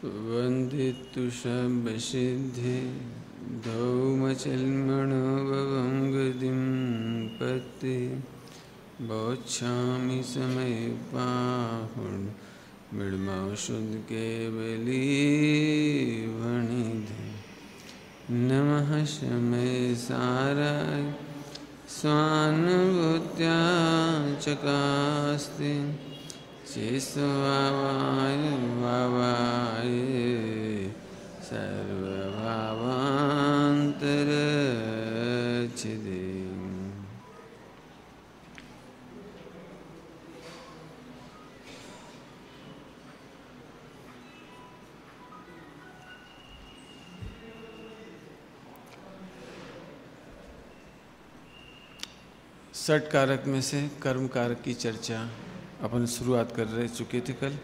वन्दितु शब्दसिद्धे धौमचल्मणोभवङ्गदिं पते बोच्छामि समय पाहुण मृण्मौषुधकेवलीवनिधे नमः शमय साराय स्वानुभूत्या चकास्ते शेषवावाय वावाय सर्वभावान्तरच्छिदे। षट कारक में से कर्म कारक की चर्चा अपन शुरुआत कर रहे चुके थे कल।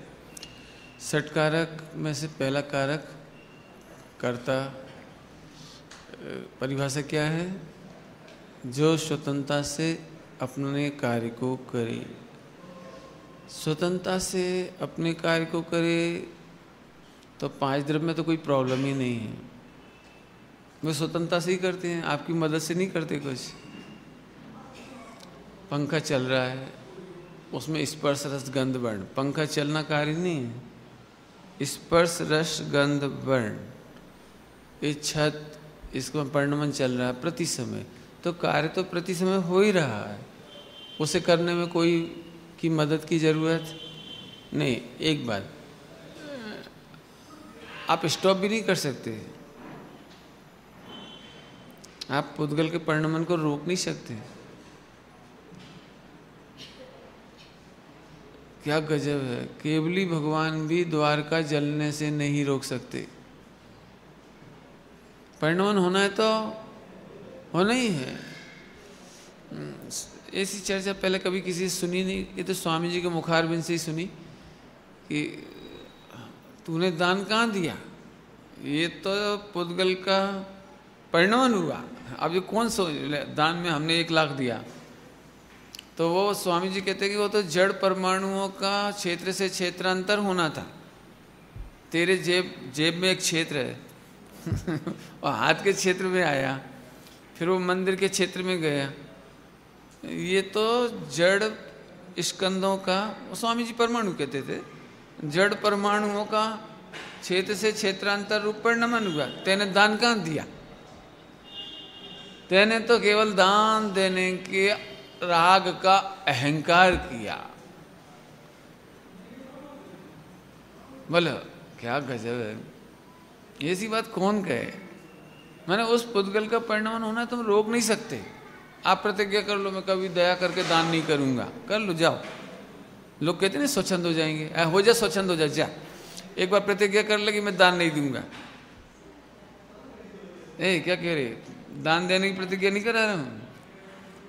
षट कारक में से पहला कारक कर्ता, परिभाषा क्या है? जो स्वतंत्रता से अपने कार्य को करे। स्वतंत्रता से अपने कार्य को करे तो पांच द्रव्य में तो कोई प्रॉब्लम ही नहीं है। वे स्वतंत्रता से ही करते हैं, आपकी मदद से नहीं करते कुछ। पंखा चल रहा है, उसमें स्पर्श रस गंध वर्ण, पंखा चलना कार्य नहीं है। स्पर्श रस गंध वर्ण, ये छत, इसको पर्णमन चल रहा है प्रति समय, तो कार्य तो प्रति समय हो ही रहा है। उसे करने में कोई की मदद की जरूरत नहीं। एक बात, आप स्टॉप भी नहीं कर सकते, आप पुद्गल के पर्णमन को रोक नहीं सकते। क्या गजब है, केवली भगवान भी द्वारका जलने से नहीं रोक सकते। परिणमन होना है तो होना ही है। ऐसी चर्चा पहले कभी किसी से सुनी नहीं, ये तो स्वामी जी के मुखारबिंद से ही सुनी कि तूने दान कहाँ दिया, ये तो पुद्गल का परिणमन हुआ। अब ये कौन सो दान में हमने 1 लाख दिया, तो वो स्वामी जी कहते हैं कि वो तो जड़ परमाणुओं का क्षेत्र से क्षेत्रांतर होना था। तेरे जेब में एक क्षेत्र है और हाथ के क्षेत्र में आया, फिर वो मंदिर के क्षेत्र में गया। ये तो जड़ स्कंदों का, स्वामी जी परमाणु कहते थे, जड़ परमाणुओं का क्षेत्र से क्षेत्रांतर रूप परिणमन हुआ। तेने दान कहाँ दिया? तेने तो केवल दान देने के राग का अहंकार किया। बोलो क्या गजब है, ऐसी बात कौन कहे? मैंने उस पुद्गल का परिणमन होना तुम रोक नहीं सकते। आप प्रतिज्ञा कर लो, मैं कभी दया करके दान नहीं करूंगा, कर लो, जाओ। लोग कहते हैं स्वच्छंद हो जाएंगे, हो जा स्वच्छंद हो जा। एक बार प्रतिज्ञा कर ले कि मैं दान नहीं दूंगा। क्या कह रहे, दान देने की प्रतिज्ञा नहीं करा रहा हूं।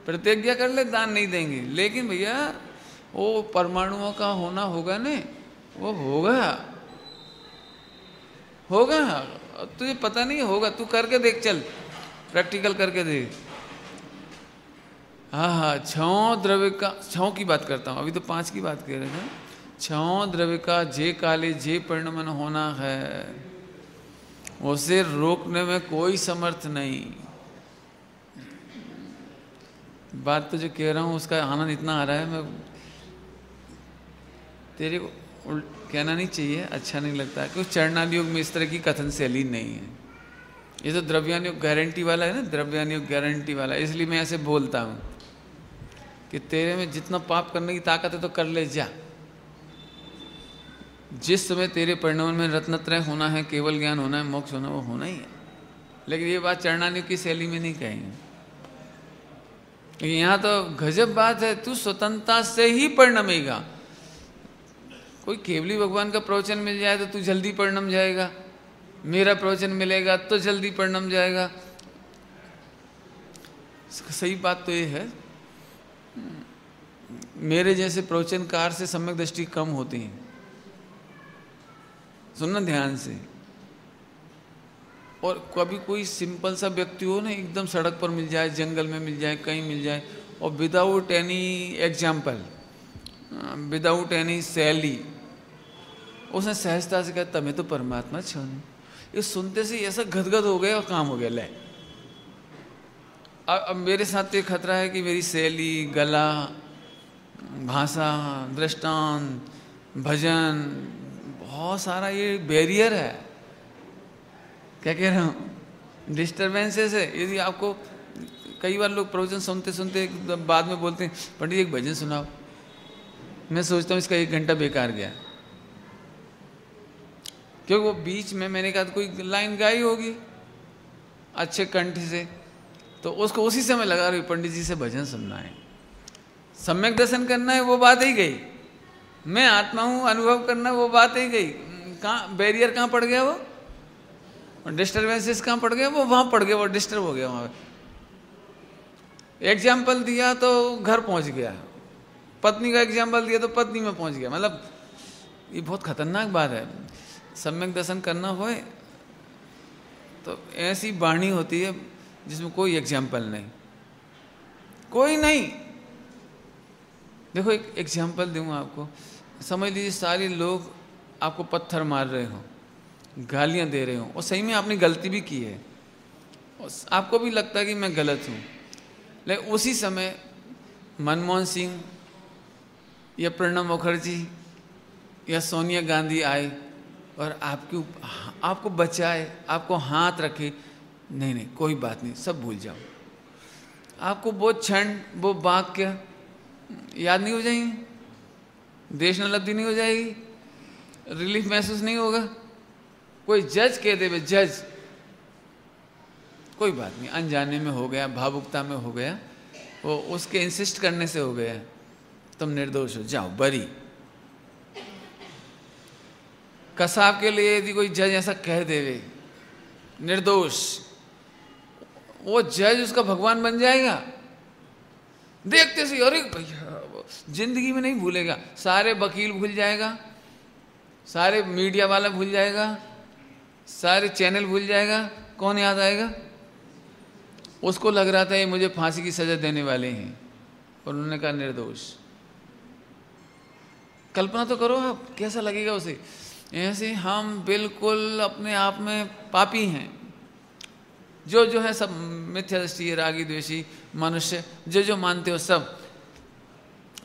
प्रतिज्ञा कर ले दान नहीं देंगे, लेकिन भैया वो परमाणुओं का होना होगा ने, वो होगा। तुझे पता नहीं होगा, तू करके देख, चल प्रैक्टिकल करके देख। हाँ, 6 द्रव्य का, 6 की बात करता हूँ, अभी तो 5 की बात कह रहे थे। 6 द्रव्य का जे काले जे परिणमन होना है, उसे रोकने में कोई समर्थ नहीं। बात तो जो कह रहा हूँ उसका आनंद इतना आ रहा है, मैं तेरे को कहना नहीं चाहिए, अच्छा नहीं लगता, क्योंकि चरणान योग में इस तरह की कथन शैली नहीं है। ये तो द्रव्यान योग गारंटी वाला है ना, द्रव्यान योग गारंटी वाला, इसलिए मैं ऐसे बोलता हूँ कि तेरे में जितना पाप करने की ताकत है तो कर ले जा। जिस समय तेरे परिणमन में रत्नत्रय होना है, केवल ज्ञान होना है, मोक्ष होना, वो होना ही है। लेकिन ये बात चरणान योग की शैली में नहीं कहेंगे। यहाँ तो गजब बात है, तू स्वतंत्रता से ही परिणमेगा। कोई केवली भगवान का प्रवचन मिल जाए तो तू जल्दी परिणम जाएगा, मेरा प्रवचन मिलेगा तो जल्दी परिणम जाएगा। सही बात तो ये है, मेरे जैसे प्रवचनकार से सम्यक दृष्टि कम होती है। सुनना ध्यान से। और कभी कोई सिंपल सा व्यक्ति हो ना, एकदम सड़क पर मिल जाए, जंगल में मिल जाए, कहीं मिल जाए, और without any example, without any शैली, उसने सहजता से कहा तमें तो परमात्मा छो नहीं। ये सुनते से ऐसा गदगद हो गया और काम हो गया। ले अब मेरे साथ तो ये खतरा है कि मेरी शैली, गला, भाषा, दृष्टांत, भजन, बहुत सारा ये बैरियर है। क्या कह रहा हूँ, डिस्टर्बेंसेस है। यदि आपको कई बार लोग प्रवचन सुनते सुनते बाद में बोलते हैं पंडित एक भजन सुनाओ, मैं सोचता हूँ इसका 1 घंटा बेकार गया, क्योंकि वो बीच में मैंने कहा कोई लाइन गाई होगी अच्छे कंठ से, तो उसको उसी समय लगा रही पंडित जी से भजन सुनना है, सम्यक दर्शन करना है, वो बात ही गई। मैं आत्मा हूँ, अनुभव करना, वो बात ही गई। कहाँ बैरियर, कहाँ पड़ गया वो, डिस्टर्बेंसेस कहाँ पड़ गया, वो वहाँ पड़ गया, वो डिस्टर्ब हो गया वहाँ पे। एग्जाम्पल दिया तो घर पहुँच गया, पत्नी का एग्जाम्पल दिया तो पत्नी में पहुँच गया। मतलब ये बहुत खतरनाक बात है। सम्यक दर्शन करना होए तो ऐसी वाणी होती है जिसमें कोई एग्जाम्पल नहीं, कोई नहीं। देखो एक एग्जाम्पल दूँ आपको, समझ लीजिए सारे लोग आपको पत्थर मार रहे हो, गालियाँ दे रहे हो, और सही में आपने गलती भी की है, आपको भी लगता है कि मैं गलत हूँ, लेकिन उसी समय मनमोहन सिंह या प्रणब मुखर्जी या सोनिया गांधी आए और आपको बचाए, आपको हाथ रखे, नहीं नहीं कोई बात नहीं, सब भूल जाओ, आपको वो क्षण, वो वाक्य याद नहीं हो जाएंगे, देशनलब्धि नहीं हो जाएगी, रिलीफ महसूस नहीं होगा। कोई जज कह दे, जज कोई बात नहीं, अनजाने में हो गया, भावुकता में हो गया, वो उसके इंसिस्ट करने से हो गया, तुम निर्दोष हो, जाओ बरी। कसाब के लिए यदि कोई जज ऐसा कह देवे निर्दोष, वो जज उसका भगवान बन जाएगा। देखते से अरे भैया, जिंदगी में नहीं भूलेगा, सारे वकील भूल जाएगा, सारे मीडिया वाला भूल जाएगा, सारे चैनल भूल जाएगा, कौन याद आएगा? उसको लग रहा था ये मुझे फांसी की सजा देने वाले हैं, और उन्होंने कहा निर्दोष। कल्पना तो करो आप, कैसा लगेगा उसे। ऐसे हम बिल्कुल अपने आप में पापी हैं, जो है सब मिथ्या दृष्टि, रागी द्वेषी मनुष्य, जो मानते हो सब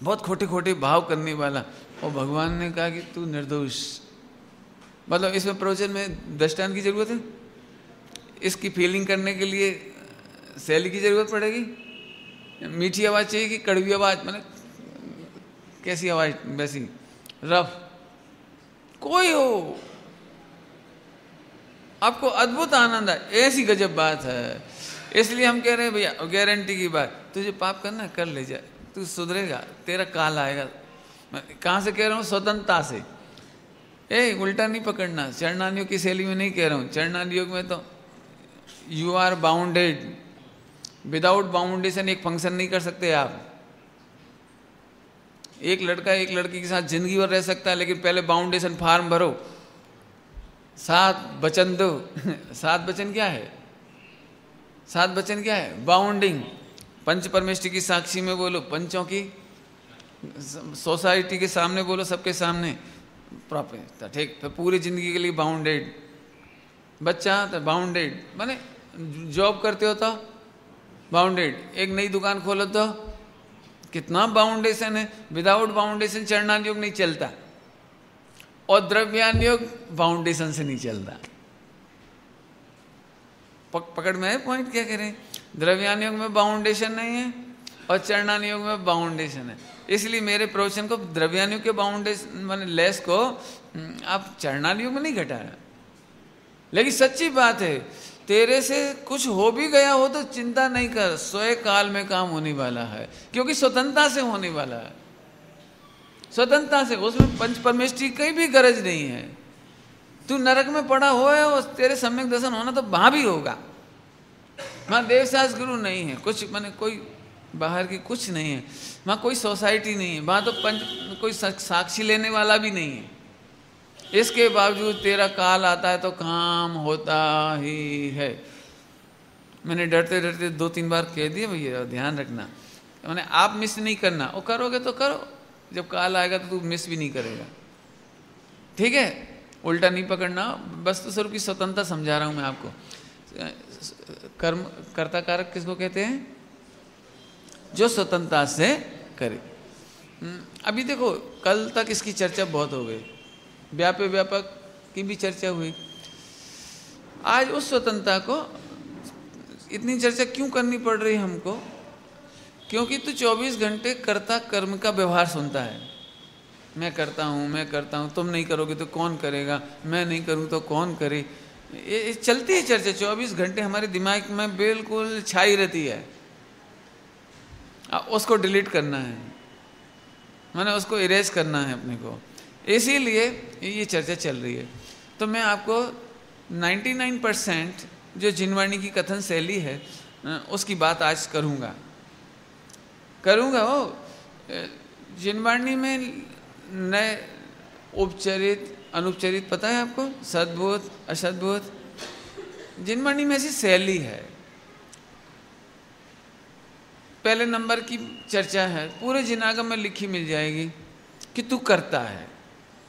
बहुत खोटे खोटे भाव करने वाला, और भगवान ने कहा कि तू निर्दोष। मतलब इसमें प्रवचन में दृष्टांत की जरूरत है, इसकी फीलिंग करने के लिए शैली की जरूरत पड़ेगी, मीठी आवाज़ चाहिए कि कड़वी आवाज़, मतलब कैसी आवाज़, वैसी रफ कोई हो, आपको अद्भुत आनंद है, ऐसी गजब बात है। इसलिए हम कह रहे हैं भैया गारंटी की बात, तुझे पाप करना कर ले जा, तू सुधरेगा, तेरा काल आएगा। मैं कहाँ से कह रहा हूँ, स्वतंत्रता से। उल्टा नहीं पकड़ना, चरणान योग की शैली में नहीं कह रहा हूँ। चरणान योग में तो यू आर बाउंडेड, विदाउट बाउंडेशन एक फंक्शन नहीं कर सकते आप। एक लड़का एक लड़की के साथ जिंदगी भर रह सकता है, लेकिन पहले बाउंडेशन फॉर्म भरो, 7 वचन दो। 7 वचन क्या है? 7 वचन क्या है? बाउंडिंग। पंच परमेष्टि की साक्षी में बोलो, पंचों की सोसाइटी के सामने बोलो, सबके सामने प्रॉपर, ठीक। तो पूरी जिंदगी के लिए बाउंडेड। बच्चा तो बाउंडेड, माने जॉब करते हो तो बाउंडेड, एक नई दुकान खोलो तो कितना बाउंडेशन है। विदाउट बाउंडेशन चरणान योग नहीं चलता, और द्रव्यान योग बाउंडेशन से नहीं चलता। पकड़ में है पॉइंट, क्या करें? द्रव्यान योग में बाउंडेशन नहीं है और चरणान योग में बाउंडेशन है। इसलिए मेरे प्रवचन को द्रव्यान योग के बाउंडेशन माने लेस को आप चरणान योग में नहीं घटाया। लेकिन सच्ची बात है, तेरे से कुछ हो भी गया हो तो चिंता नहीं कर, स्वयं काल में काम होने वाला है, क्योंकि स्वतंत्रता से होने वाला है। स्वतंत्रता से, उसमें पंच परमेष्टि की भी गरज नहीं है। तू नरक में पड़ा हुआ है और तेरे सम्यक दर्शन होना तो वहां भी होगा। वहां देवशास्त्र गुरु नहीं है, कुछ माने कोई बाहर की कुछ नहीं है, वहां कोई सोसाइटी नहीं है, वहां तो कोई साक्षी लेने वाला भी नहीं है। इसके बावजूद तेरा काल आता है तो काम होता ही है। मैंने डरते डरते 2-3 बार कह दिया, भैया ध्यान रखना, मैंने आप मिस नहीं करना, और करोगे तो करो, जब काल आएगा तो तू मिस भी नहीं करेगा। ठीक है, उल्टा नहीं पकड़ना, वस्तु स्वरूप की स्वतंत्रता समझा रहा हूं मैं आपको। कर्म कर्ता कारक किसको कहते हैं? जो स्वतंत्रता से करे। अभी देखो, कल तक इसकी चर्चा बहुत हो गई, व्यापक की भी चर्चा हुई। आज उस स्वतंत्रता को इतनी चर्चा क्यों करनी पड़ रही हमको? क्योंकि तू 24 घंटे कर्ता कर्म का व्यवहार सुनता है। मैं करता हूँ, तुम नहीं करोगे तो कौन करेगा, मैं नहीं करूँ तो कौन करे। ये चलती है चर्चा 24 घंटे, हमारे दिमाग में बिल्कुल छाई रहती है। उसको डिलीट करना है, मैंने उसको इरेज करना है अपने को, इसीलिए ये चर्चा चल रही है। तो मैं आपको 99% जो जिनवाणी की कथन शैली है उसकी बात आज करूँगा। वो जिनवाणी में नए उपचरित अनुपचरित पता है आपको, सद्बोध असद्बोध, जिनवाणी में ऐसी शैली है। पहले नंबर की चर्चा है, पूरे जिनागम में लिखी मिल जाएगी कि तू करता है।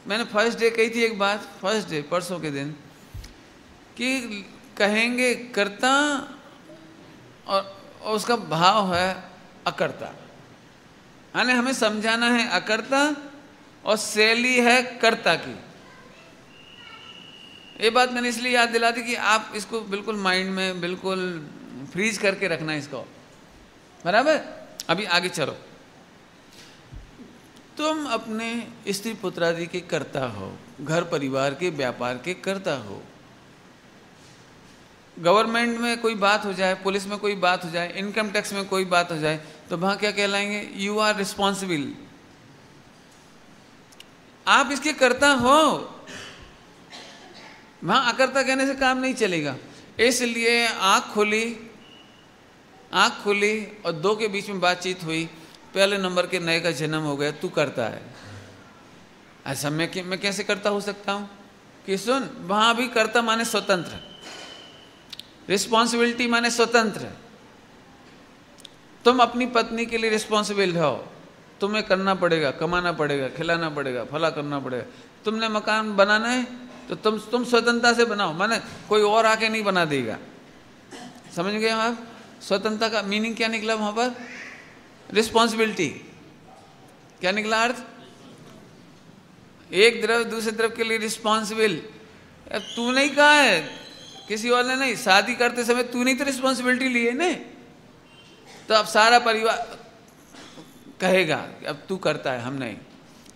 मैंने फर्स्ट डे कही थी एक बात, फर्स्ट डे परसों के दिन, कि कहेंगे कर्ता और उसका भाव है अकर्ता, यानी हमें समझाना है अकर्ता और शैली है कर्ता की। ये बात मैंने इसलिए याद दिला दी कि आप इसको बिल्कुल माइंड में बिल्कुल फ्रीज करके रखना इसको, बराबर। अभी आगे चलो। तुम अपने स्त्री पुत्रादि के कर्ता हो, घर परिवार के व्यापार के कर्ता हो। गवर्नमेंट में कोई बात हो जाए, पुलिस में कोई बात हो जाए, इनकम टैक्स में कोई बात हो जाए, तो वहां क्या कहलाएंगे? You are responsible. आप इसके कर्ता हो, वहां अकर्ता कहने से काम नहीं चलेगा। इसलिए आंख खुली और दो के बीच में बातचीत हुई, पहले नंबर के नए का जन्म हो गया, तू करता है। ऐसा मैं कैसे करता हो सकता हूं? कि सुन, वहां भी कर्ता माने स्वतंत्र, रिस्पॉन्सिबिलिटी माने स्वतंत्र। तुम अपनी पत्नी के लिए रिस्पॉन्सिबल हो, तुम्हें करना पड़ेगा, कमाना पड़ेगा, खिलाना पड़ेगा, फला करना पड़ेगा। तुमने मकान बनाना है तो तुम स्वतंत्रता से बनाओ, माने कोई और आके नहीं बना देगा। समझ गए आप? स्वतंत्रता का मीनिंग क्या निकला वहां पर? रिस्पॉन्सिबिलिटी। क्या निकला अर्थ? एक द्रव्य दूसरे द्रव्य के लिए रिस्पॉन्सिबल। तू नहीं कहा है, किसी और ने नहीं। शादी करते समय तू नहीं तो रिस्पॉन्सिबिलिटी ली है ना, तो अब सारा परिवार कहेगा कि अब तू करता है, हम नहीं।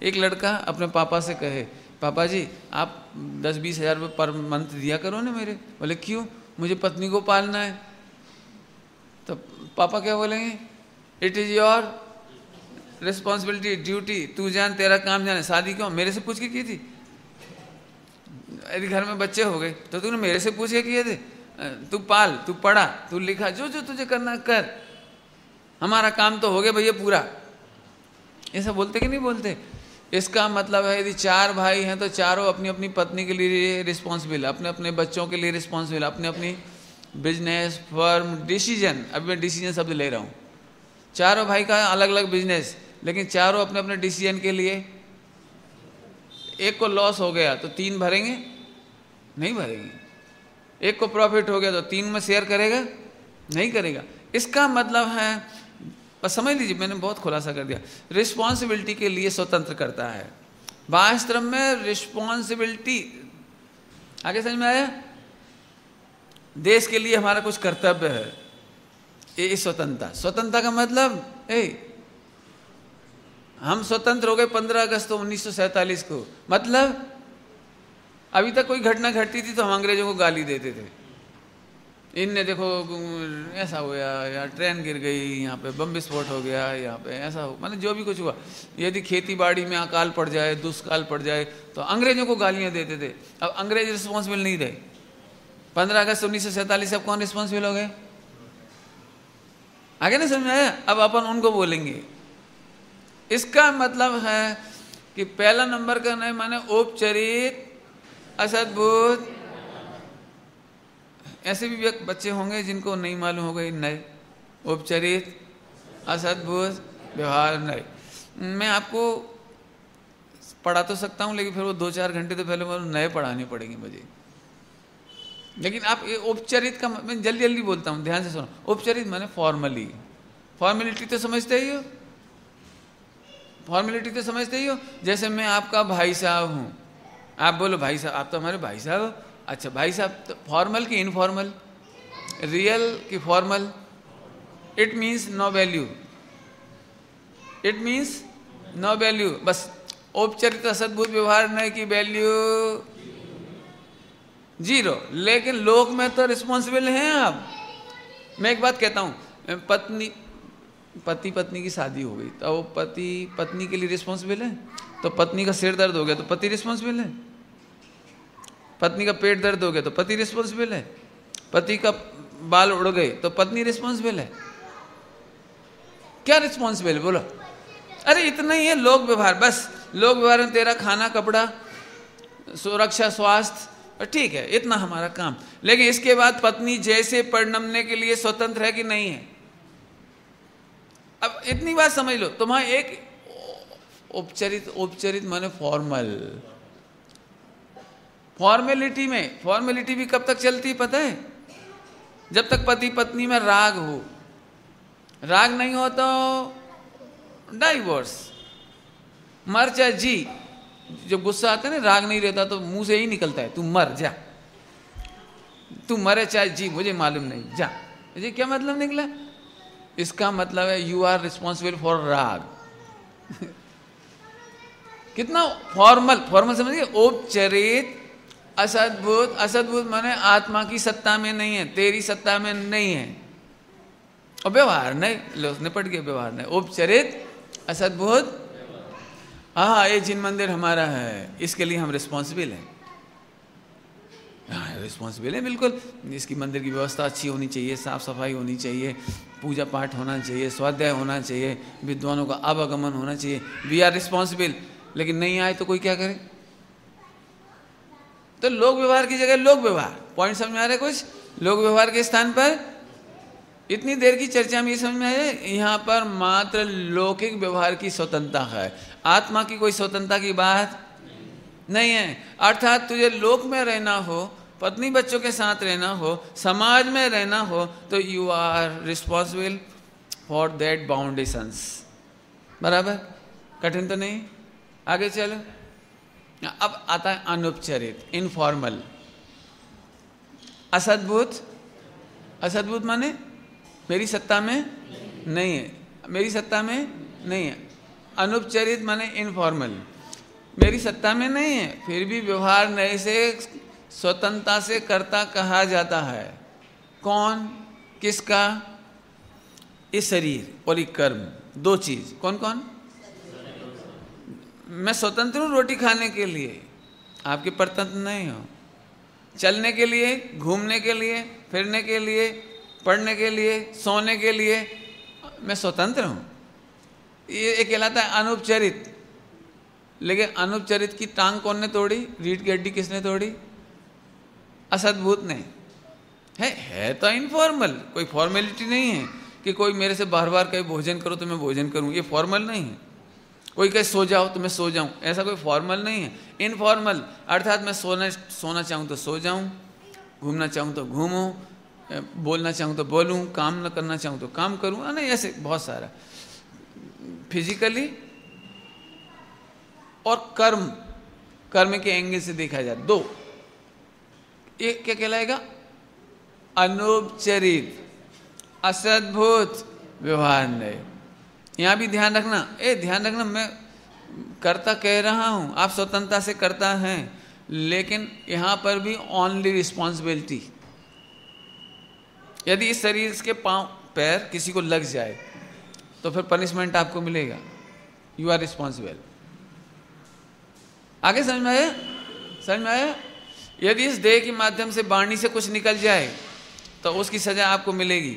एक लड़का अपने पापा से कहे, पापा जी आप 10-20 हज़ार रुपये पर मंथ दिया करो ना मेरे। बोले क्यों? मुझे पत्नी को पालना है। तो पापा क्या बोलेंगे? It is your responsibility, duty, तू जान, तेरा काम जाने। शादी क्यों मेरे से पूछ के की थी? यदि घर में बच्चे हो गए तो तूने मेरे से पूछ के किए थे? तू पाल, तू पढ़ा, तू लिखा, जो जो तुझे करना कर, हमारा काम तो हो गया भैया पूरा। ऐसा बोलते कि नहीं बोलते? इसका मतलब है यदि 4 भाई हैं तो चारों अपनी अपनी पत्नी के लिए रिस्पॉन्सिबल, अपने अपने बच्चों के लिए रिस्पॉन्सिबल, अपने अपनी बिजनेस, फर्म, डिसीजन। अभी मैं डिसीजन शब्द ले रहा हूँ। चारों भाई का अलग अलग बिजनेस, लेकिन चारों अपने अपने डिसीजन के लिए। एक को लॉस हो गया तो 3 भरेंगे? नहीं भरेंगे। एक को प्रॉफिट हो गया तो 3 में शेयर करेगा? नहीं करेगा। इसका मतलब है, बस समझ लीजिए, मैंने बहुत खुलासा कर दिया। रिस्पॉन्सिबिलिटी के लिए स्वतंत्र करता है। वास्तव में रिस्पॉन्सिबिलिटी आगे समझ में आया? देश के लिए हमारा कुछ कर्तव्य है, ये स्वतंत्रता का मतलब हम स्वतंत्र हो गए 15 अगस्त 1947 को। मतलब अभी तक कोई घटना घटती थी तो हम अंग्रेजों को गाली देते थे, इनने देखो ऐसा हो गया, या ट्रेन गिर गई, यहाँ पे बम विस्फोट हो गया, यहाँ पे ऐसा हो, मतलब जो भी कुछ हुआ। यदि खेती बाड़ी में अकाल पड़ जाए, दुष्काल पड़ जाए, तो अंग्रेजों को गालियाँ देते थे। अब अंग्रेज रिस्पॉन्सिबल नहीं रहे। 15 अगस्त 1947 से अब कौन रिस्पॉन्सिबल हो गए? आगे नहीं समझ में आया? अब अपन उनको बोलेंगे। इसका मतलब है कि पहला नंबर का नहीं माने औपचारिक, असद्भुत। ऐसे भी बच्चे होंगे जिनको नहीं मालूम होगा नए औपचारिक, असद्भुत, व्यवहार नए। मैं आपको पढ़ा तो सकता हूँ, लेकिन फिर वो 2-4 घंटे तो पहले मुझे नए पढ़ाने पड़ेंगे मुझे। लेकिन आप ये औपचारिक का, मैं जल्दी जल्दी बोलता हूँ, ध्यान से सुनो। औपचारिक माने फॉर्मली, फॉर्मेलिटी तो समझते ही हो, फॉर्मेलिटी तो समझते ही हो। जैसे मैं आपका भाई साहब हूँ, आप बोलो भाई साहब, आप तो हमारे भाई साहब हो। अच्छा भाई साहब, तो फॉर्मल की इनफॉर्मल, रियल की formal? It means no value, it means no value. बस औपचारिक असद्भुत व्यवहार नहीं की वैल्यू जीरो। लेकिन लोक में तो रिस्पॉन्सिबल हैं आप। मैं एक बात कहता हूँ, पति पत्नी की शादी हो गई तो वो पति पत्नी के लिए रिस्पॉन्सिबल है। तो पत्नी का सिर दर्द हो गया तो पति रिस्पॉन्सिबल है, पत्नी का पेट दर्द हो गया तो पति रिस्पॉन्सिबल है, पति का बाल उड़ गए तो पत्नी रिस्पॉन्सिबल है। क्या रिस्पॉन्सिबल है बोलो? अरे इतना ही है लोक व्यवहार। बस लोक व्यवहार में तेरा खाना कपड़ा सुरक्षा स्वास्थ्य ठीक है, इतना हमारा काम। लेकिन इसके बाद पत्नी जैसे परिणमने के लिए स्वतंत्र है कि नहीं है? अब इतनी बात समझ लो। तुम्हारा एक औपचारिक माने फॉर्मल, फॉर्मेलिटी में, फॉर्मेलिटी भी कब तक चलती है पता है? जब तक पति पत्नी में राग हो। राग नहीं हो तो डाइवोर्स, मर चाहे जी। जब गुस्सा आता है ना, राग नहीं रहता तो मुंह से ही निकलता है, तू मर जा, तू मरे चाहे जी, मुझे मालूम नहीं, जा। ये क्या मतलब निकला? इसका मतलब है यू आर रिस्पॉन्सिबल फॉर राग। कितना फॉर्मल, फॉर्मल समझिए। औपचारिक असद्भुत, असद्भुत माने आत्मा की सत्ता में नहीं है, तेरी सत्ता में नहीं है। और व्यवहार नहीं, लो निपट गया, व्यवहार नहीं। औपचारिक असद्भुत, हाँ ये जिन मंदिर हमारा है इसके लिए हम रिस्पॉन्सिबल हैं। हाँ रिस्पॉन्सिबल है बिल्कुल। इसकी मंदिर की व्यवस्था अच्छी होनी चाहिए, साफ सफाई होनी चाहिए, पूजा पाठ होना चाहिए, स्वाध्याय होना चाहिए, विद्वानों का आवागमन होना चाहिए। We are responsible. लेकिन नहीं आए तो कोई क्या करे? तो लोक व्यवहार की जगह लोक व्यवहार। पॉइंट समझ में आ रहा है कुछ? लोक व्यवहार के स्थान पर इतनी देर की चर्चा में ये समझ में आया, यहाँ पर मात्र लौकिक व्यवहार की स्वतंत्रता है, आत्मा की कोई स्वतंत्रता की बात नहीं है। अर्थात तुझे लोक में रहना हो, पत्नी बच्चों के साथ रहना हो, समाज में रहना हो, तो you are responsible for that boundations. बराबर? कठिन तो नहीं? आगे चलो। अब आता है अनौपचारिक, इनफॉर्मल। असद्भुत, असद्भुत माने मेरी सत्ता में नहीं है, मेरी सत्ता में नहीं है। अनौपचारिक माने इनफॉर्मल, मेरी सत्ता में नहीं है, फिर भी व्यवहार नए से स्वतंत्रता से करता कहा जाता है। कौन? किसका? इस शरीर और ये कर्म, दो चीज। कौन कौन? मैं स्वतंत्र हूँ रोटी खाने के लिए, आपके परतंत्र नहीं हो। चलने के लिए, घूमने के लिए, फिरने के लिए, पढ़ने के लिए, सोने के लिए मैं स्वतंत्र हूँ। ये कहलाता है अनौपचारिक। लेकिन अनौपचारिक की टांग कौन ने तोड़ी? रीढ़ की हड्डी किसने तोड़ी? असद्भुत ने। है तो इनफॉर्मल, कोई फॉर्मेलिटी नहीं है कि कोई मेरे से बार बार कहे भोजन करो तो मैं भोजन करूँ, ये फॉर्मल नहीं है। कोई कहे सो जाओ तो मैं सो जाऊँ, ऐसा कोई फॉर्मल नहीं है। इनफॉर्मल अर्थात मैं सोना चाहूँ तो सो जाऊँ, घूमना चाहूँ तो घूमूँ, बोलना चाहूँ तो बोलूँ, काम न करना चाहूँ तो काम करूँ, नहीं ऐसे बहुत सारा। फिजिकली और कर्म, कर्म के एंगल से देखा जाए दो। एक क्या कहलाएगा? अनौपचारिक, असद्भुत व्यवहार नहीं। यहाँ भी ध्यान रखना, ध्यान रखना, मैं करता कह रहा हूँ, आप स्वतंत्रता से करता हैं, लेकिन यहाँ पर भी ओनली रिस्पॉन्सिबिलिटी। यदि इस शरीर के पांव पैर किसी को लग जाए तो फिर पनिशमेंट आपको मिलेगा, यू आर रिस्पॉन्सिबल। आगे समझ में आया? समझ में आया? यदि इस देह के माध्यम से वाणी से कुछ निकल जाए तो उसकी सजा आपको मिलेगी,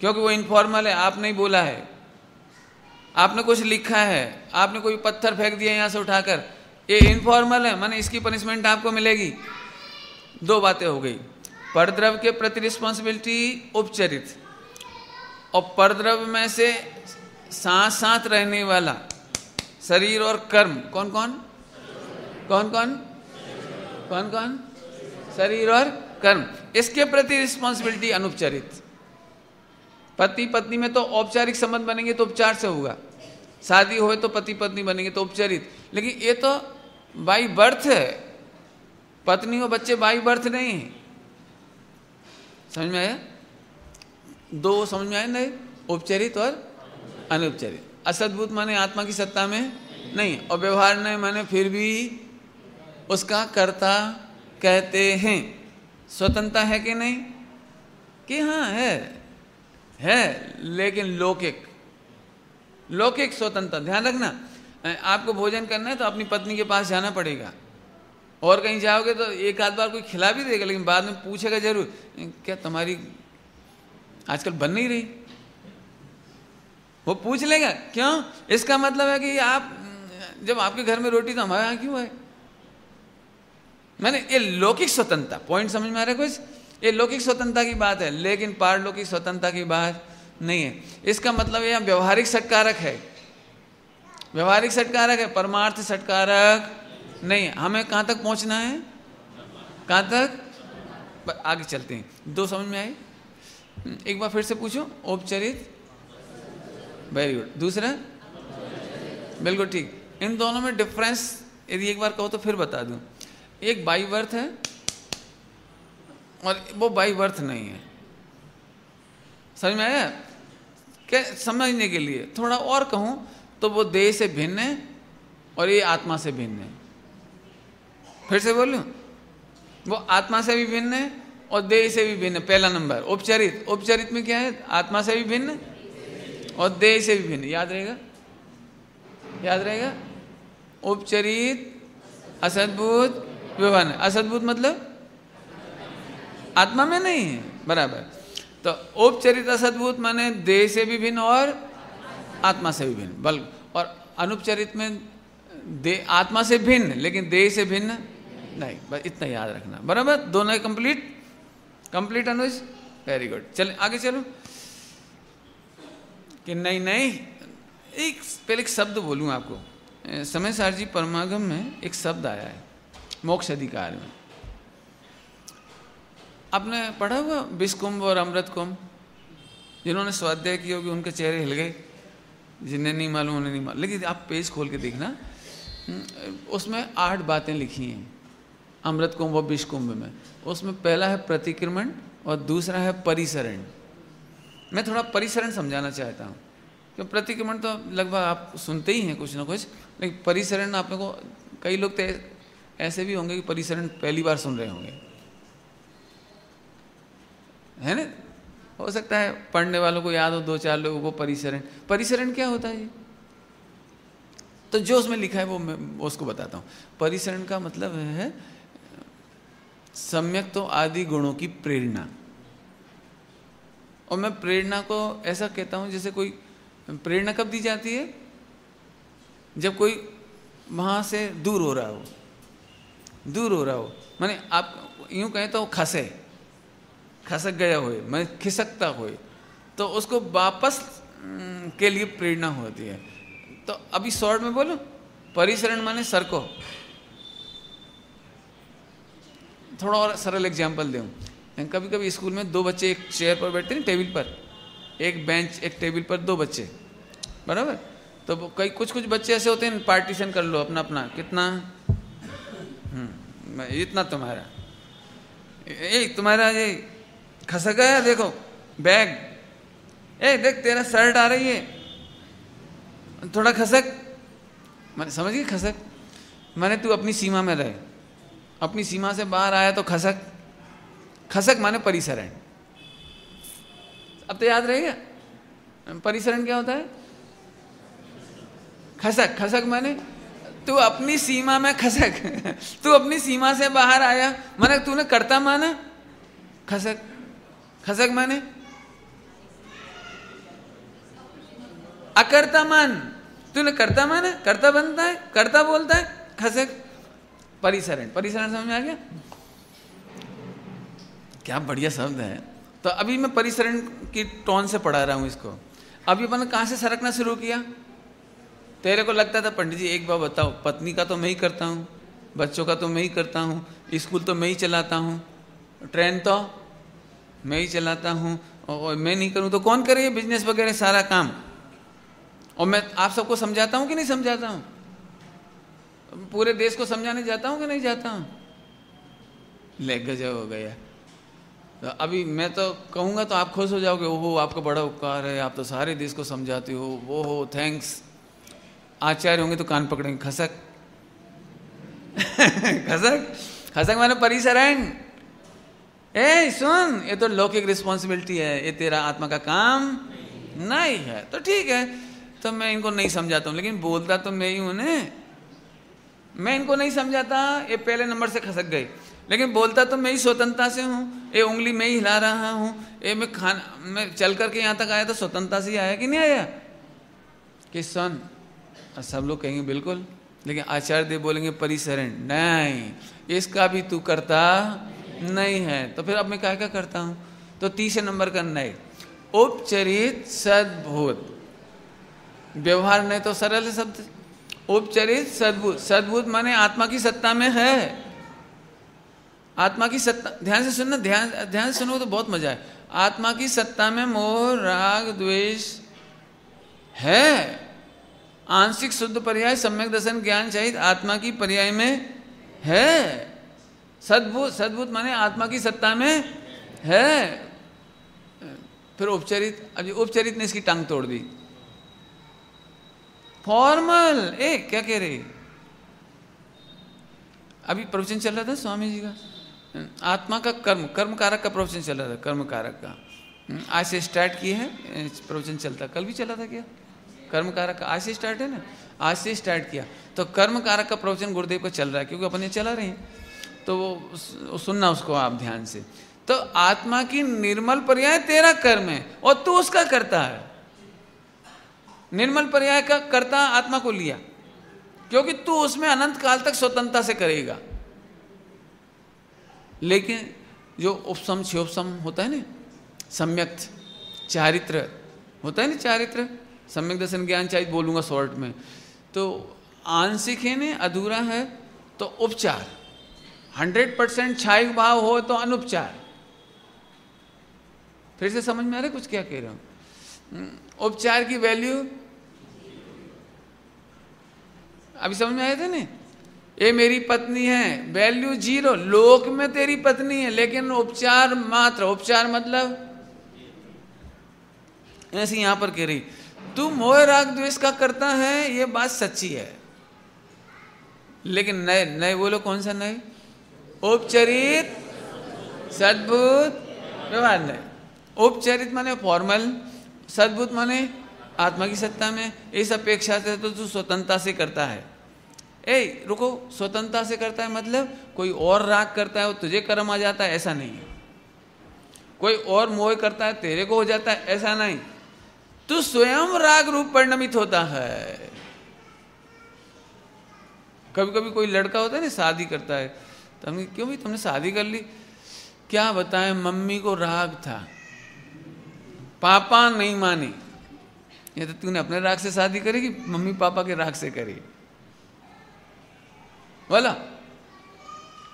क्योंकि वो इनफॉर्मल है, आप नहीं बोला है, आपने कुछ लिखा है, आपने कोई पत्थर फेंक दिया यहाँ से उठाकर, ये इनफॉर्मल है, माने इसकी पनिशमेंट आपको मिलेगी। दो बातें हो गई, परद्रव्य के प्रति रिस्पॉन्सिबिलिटी औपचारिक, और परद्रव्य में से साथ साथ रहने वाला शरीर और कर्म, कौन कौन? कौन कौन कौन कौन? शरीर और कर्म। इसके प्रति रिस्पॉन्सिबिलिटी अनुपचारित। पति पत्नी में तो औपचारिक संबंध बनेंगे तो उपचार से होगा, शादी हो तो पति पत्नी बनेंगे तो उपचारित। लेकिन ये तो बाई बर्थ है, पत्नी और बच्चे बाई बर्थ नहीं है। समझ में आया? दो समझ में आए नहीं, उपचारित और अनुपचारित। असद्भुत माने आत्मा की सत्ता में नहीं, और व्यवहार नहीं माने फिर भी उसका कर्ता कहते हैं। स्वतंत्रता है कि नहीं? कि हाँ है, लेकिन लौकिक स्वतंत्रता। ध्यान रखना, आपको भोजन करना है तो अपनी पत्नी के पास जाना पड़ेगा, और कहीं जाओगे तो एक आध बार कोई खिला भी देगा, लेकिन बाद में पूछेगा जरूर, क्या तुम्हारी आजकल बन नहीं रही? वो पूछ लेगा। क्यों? इसका मतलब है कि आप जब आपके घर में रोटी तो हमारे यहाँ क्यों है? मैंने ये लौकिक स्वतंत्रता, पॉइंट समझ में आ रहा है कुछ? ये लौकिक स्वतंत्रता की बात है, लेकिन पारलौकिक स्वतंत्रता की बात नहीं है। इसका मतलब यह व्यवहारिक सटकारक है, व्यवहारिक सटकारक है, परमार्थ सटकारक नहीं है। हमें कहाँ तक पहुँचना है? कहाँ तक? आगे चलते हैं। दो समझ में आए? एक बार फिर से पूछो। औपचारिक, वेरी गुड। दूसरा, बिल्कुल ठीक। इन दोनों में डिफरेंस यदि एक बार कहो तो फिर बता दूं। एक बाई बर्थ है और वो बाई बर्थ नहीं है। समझ में आया? क्या समझने के लिए थोड़ा और कहूं तो वो देह से भिन्न है और ये आत्मा से भिन्न है। फिर से बोलूं, वो आत्मा से भी भिन्न है और देह से भी भिन्न है। पहला नंबर उपचारित। उपचारित में क्या है? आत्मा से भी भिन्न और देह से भी भिन्न। याद रहेगा, याद रहेगा। उपचारित असद्भुत व्यवहार। असद्भुत मतलब आत्मा में नहीं है, बराबर। तो औपचारिक असद्भुत माने देह से भी भिन्न और आत्मा से भी भिन्न। बल्कि और अनुपचारित में आत्मा से भिन्न लेकिन देह से भिन्न नहीं। बस इतना याद रखना, बराबर। दोनों कंप्लीट अनुज, वेरी गुड। चल आगे चलो। कि नहीं, एक पहले एक शब्द बोलूं आपको। समय सार जी परमागम में एक शब्द आया है मोक्ष अधिकार में। आपने पढ़ा हुआ विषकुंभ और अमृत कुंभ? जिन्होंने स्वाध्याय किया होगी उनके चेहरे हिल गए, जिन्हें नहीं मालूम उन्हें नहीं मालूम। लेकिन आप पेज खोल के देखना, उसमें 8 बातें लिखी हैं अमृत कुंभ और विषकुंभ में। उसमें पहला है प्रतिक्रमण और दूसरा है परिसरण। मैं थोड़ा परिसरण समझाना चाहता हूँ, क्योंकि प्रतिक्रमण तो लगभग आप सुनते ही हैं कुछ ना कुछ, लेकिन परिसरण आपने को, कई लोग तो ऐसे भी होंगे कि परिसरण पहली बार सुन रहे होंगे, है ना? हो सकता है पढ़ने वालों को याद हो, 2-4 लोगों को परिसरण। परिसरण क्या होता है? तो जो उसमें लिखा है वो मैं उसको बताता हूँ। परिसरण का मतलब है सम्यक तो आदि गुणों की प्रेरणा। और मैं प्रेरणा को ऐसा कहता हूँ जैसे कोई प्रेरणा कब दी जाती है? जब कोई वहाँ से दूर हो रहा हो, माने आप यूँ कहें तो खसक गया हो, मैं खिसकता हो, तो उसको वापस के लिए प्रेरणा होती है। तो अभी शॉर्ट में बोलो, परिसरण माने सर को। थोड़ा और सरल एग्जाम्पल दूँ। कभी कभी स्कूल में 2 बच्चे एक चेयर पर बैठते हैं, टेबल पर, एक बेंच एक टेबल पर 2 बच्चे, बराबर। तो कई कुछ बच्चे ऐसे होते हैं, पार्टीशन कर लो अपना अपना, कितना इतना तुम्हारा, तुम्हारा ये खसक गया, देखो बैग, देख तेरा शर्ट आ रही है, थोड़ा खसक। मैंने समझ गई खसक माने तू अपनी सीमा में रहे, अपनी सीमा से बाहर आया तो खसक माने परिसरण। अब तो याद रहेगा परिसरण क्या होता है? खसक माने तू अपनी सीमा में खसक। तू अपनी सीमा से बाहर आया माने तूने कर्ता माना खसक माने अकर्ता मान, तूने कर्ता माना, कर्ता बनता है, कर्ता बोलता है, खसक। परिसरण समझ में आ गया? क्या बढ़िया शब्द है। तो अभी मैं परिसरण की टोन से पढ़ा रहा हूं इसको। अभी अपन कहां से सरकना शुरू किया? तेरे को लगता था पंडित जी एक बार बताओ, पत्नी का तो मैं ही करता हूं, बच्चों का तो मैं ही करता हूँ, स्कूल तो मैं ही चलाता हूँ, ट्रेन तो मैं ही चलाता हूँ, और मैं नहीं करूँ तो कौन करे? बिजनेस वगैरह सारा काम। और मैं आप सबको समझाता हूँ कि नहीं समझाता हूँ? पूरे देश को समझाने जाता हूँ कि नहीं जाता हूँ? ले गजब हो गया। तो अभी मैं तो कहूँगा तो आप खुश हो जाओगे, ओहो आपका बड़ा उपकार है, आप तो सारे देश को समझाते हो, ओहो थैंक्स। आचार्य होंगे तो कान पकड़ेंगे, खसक खसक खसक माने परिसरण। ए सुन, ये तो लौकिक रिस्पॉन्सिबिलिटी है, ये तेरा आत्मा का काम नहीं है। तो ठीक है, तो मैं इनको नहीं समझाता हूँ, लेकिन बोलता तो मैं ही हूँ ने। मैं इनको नहीं समझाता, ये पहले नंबर से खसक गए, लेकिन बोलता तो मैं ही स्वतंत्रता से हूँ। ये उंगली मैं ही हिला रहा हूँ, ये मैं चल करके यहाँ तक आया तो स्वतंत्रता से ही आया कि नहीं आया? कि सुन, सब लोग कहेंगे बिल्कुल, लेकिन आचार्य देव बोलेंगे परिसरण नहीं, इसका भी तू करता नहीं है। तो फिर अब मैं क्या करता हूँ? तो तीसरे नंबर का नए, उपचरित सद्भूत। व्यवहार नहीं तो सरल शब्द, उपचरित सद्भूत। सद्भूत माने आत्मा की सत्ता में है, आत्मा की सत्ता। ध्यान से सुनना, ध्यान से सुनो तो बहुत मजा है। आत्मा की सत्ता में मोह राग द्वेष है। आंशिक शुद्ध पर्याय सम्यक दर्शन ज्ञान सहित आत्मा की पर्याय में है। सद्भूत, सद्भूत माने आत्मा की सत्ता में है। फिर उपचरित, अभी उपचरित ने इसकी टांग तोड़ दी। फॉर्मल, क्या कह रहे? अभी प्रवचन चल रहा था स्वामी जी का, आत्मा का कर्म, कर्म कारक का प्रवचन चल रहा था, कर्म कारक का। आज से स्टार्ट किए हैं प्रवचन, चलता कल भी चला था क्या? कर्म कारक आज से स्टार्ट है ना, आज से स्टार्ट किया। तो कर्म कारक का प्रवचन गुरुदेव का चल रहा है, क्योंकि अपन ये चला रहे हैं, तो वो सुनना उसको आप ध्यान से। तो आत्मा की निर्मल पर्याय तेरा कर्म है और तू उसका करता है। निर्मल पर्याय का कर्ता आत्मा को लिया, क्योंकि तू उसमें अनंत काल तक स्वतंत्रता से करेगा। लेकिन जो उपसम क्षोपसम होता है ना, सम्यक चारित्र होता है ना, चारित्र सम्यक दर्शन ज्ञान चाहिए, बोलूंगा शॉर्ट में। तो आंशिक है ना, अधूरा है तो उपचार, 100% छाई भाव हो तो अनुपचार। फिर से समझ में आ रहा है कुछ क्या कह रहा हूं? उपचार की वैल्यू अभी समझ में आए थे ना, ये मेरी पत्नी है, वैल्यू 0, लोक में तेरी पत्नी है, लेकिन उपचार मात्र। उपचार मतलब ऐसे यहां पर कह रही, तू मोह राग द्वेष का करता है, ये बात सच्ची है, लेकिन नए नए बोलो, कौन सा नए? उपचरित सद्भूत व्यवहार नए। उपचरित माने फॉर्मल, सद्भूत माने आत्मा की सत्ता में। इस अपेक्षा से तो तू स्वतंत्रता से करता है। रुको, स्वतंत्रता से करता है मतलब कोई और राग करता है वो तुझे कर्म आ जाता है, ऐसा नहीं है। कोई और मोह करता है तेरे को हो जाता है, ऐसा नहीं। तू स्वयं राग रूप परिणमित होता है। कभी कभी कोई लड़का होता है ना, शादी करता है, तो हमने क्यों भाई तुमने शादी कर ली? क्या बताएं, मम्मी को राग था, पापा नहीं मानी। ये तो तूने अपने राग से शादी करी कि मम्मी पापा के राग से करी? बोला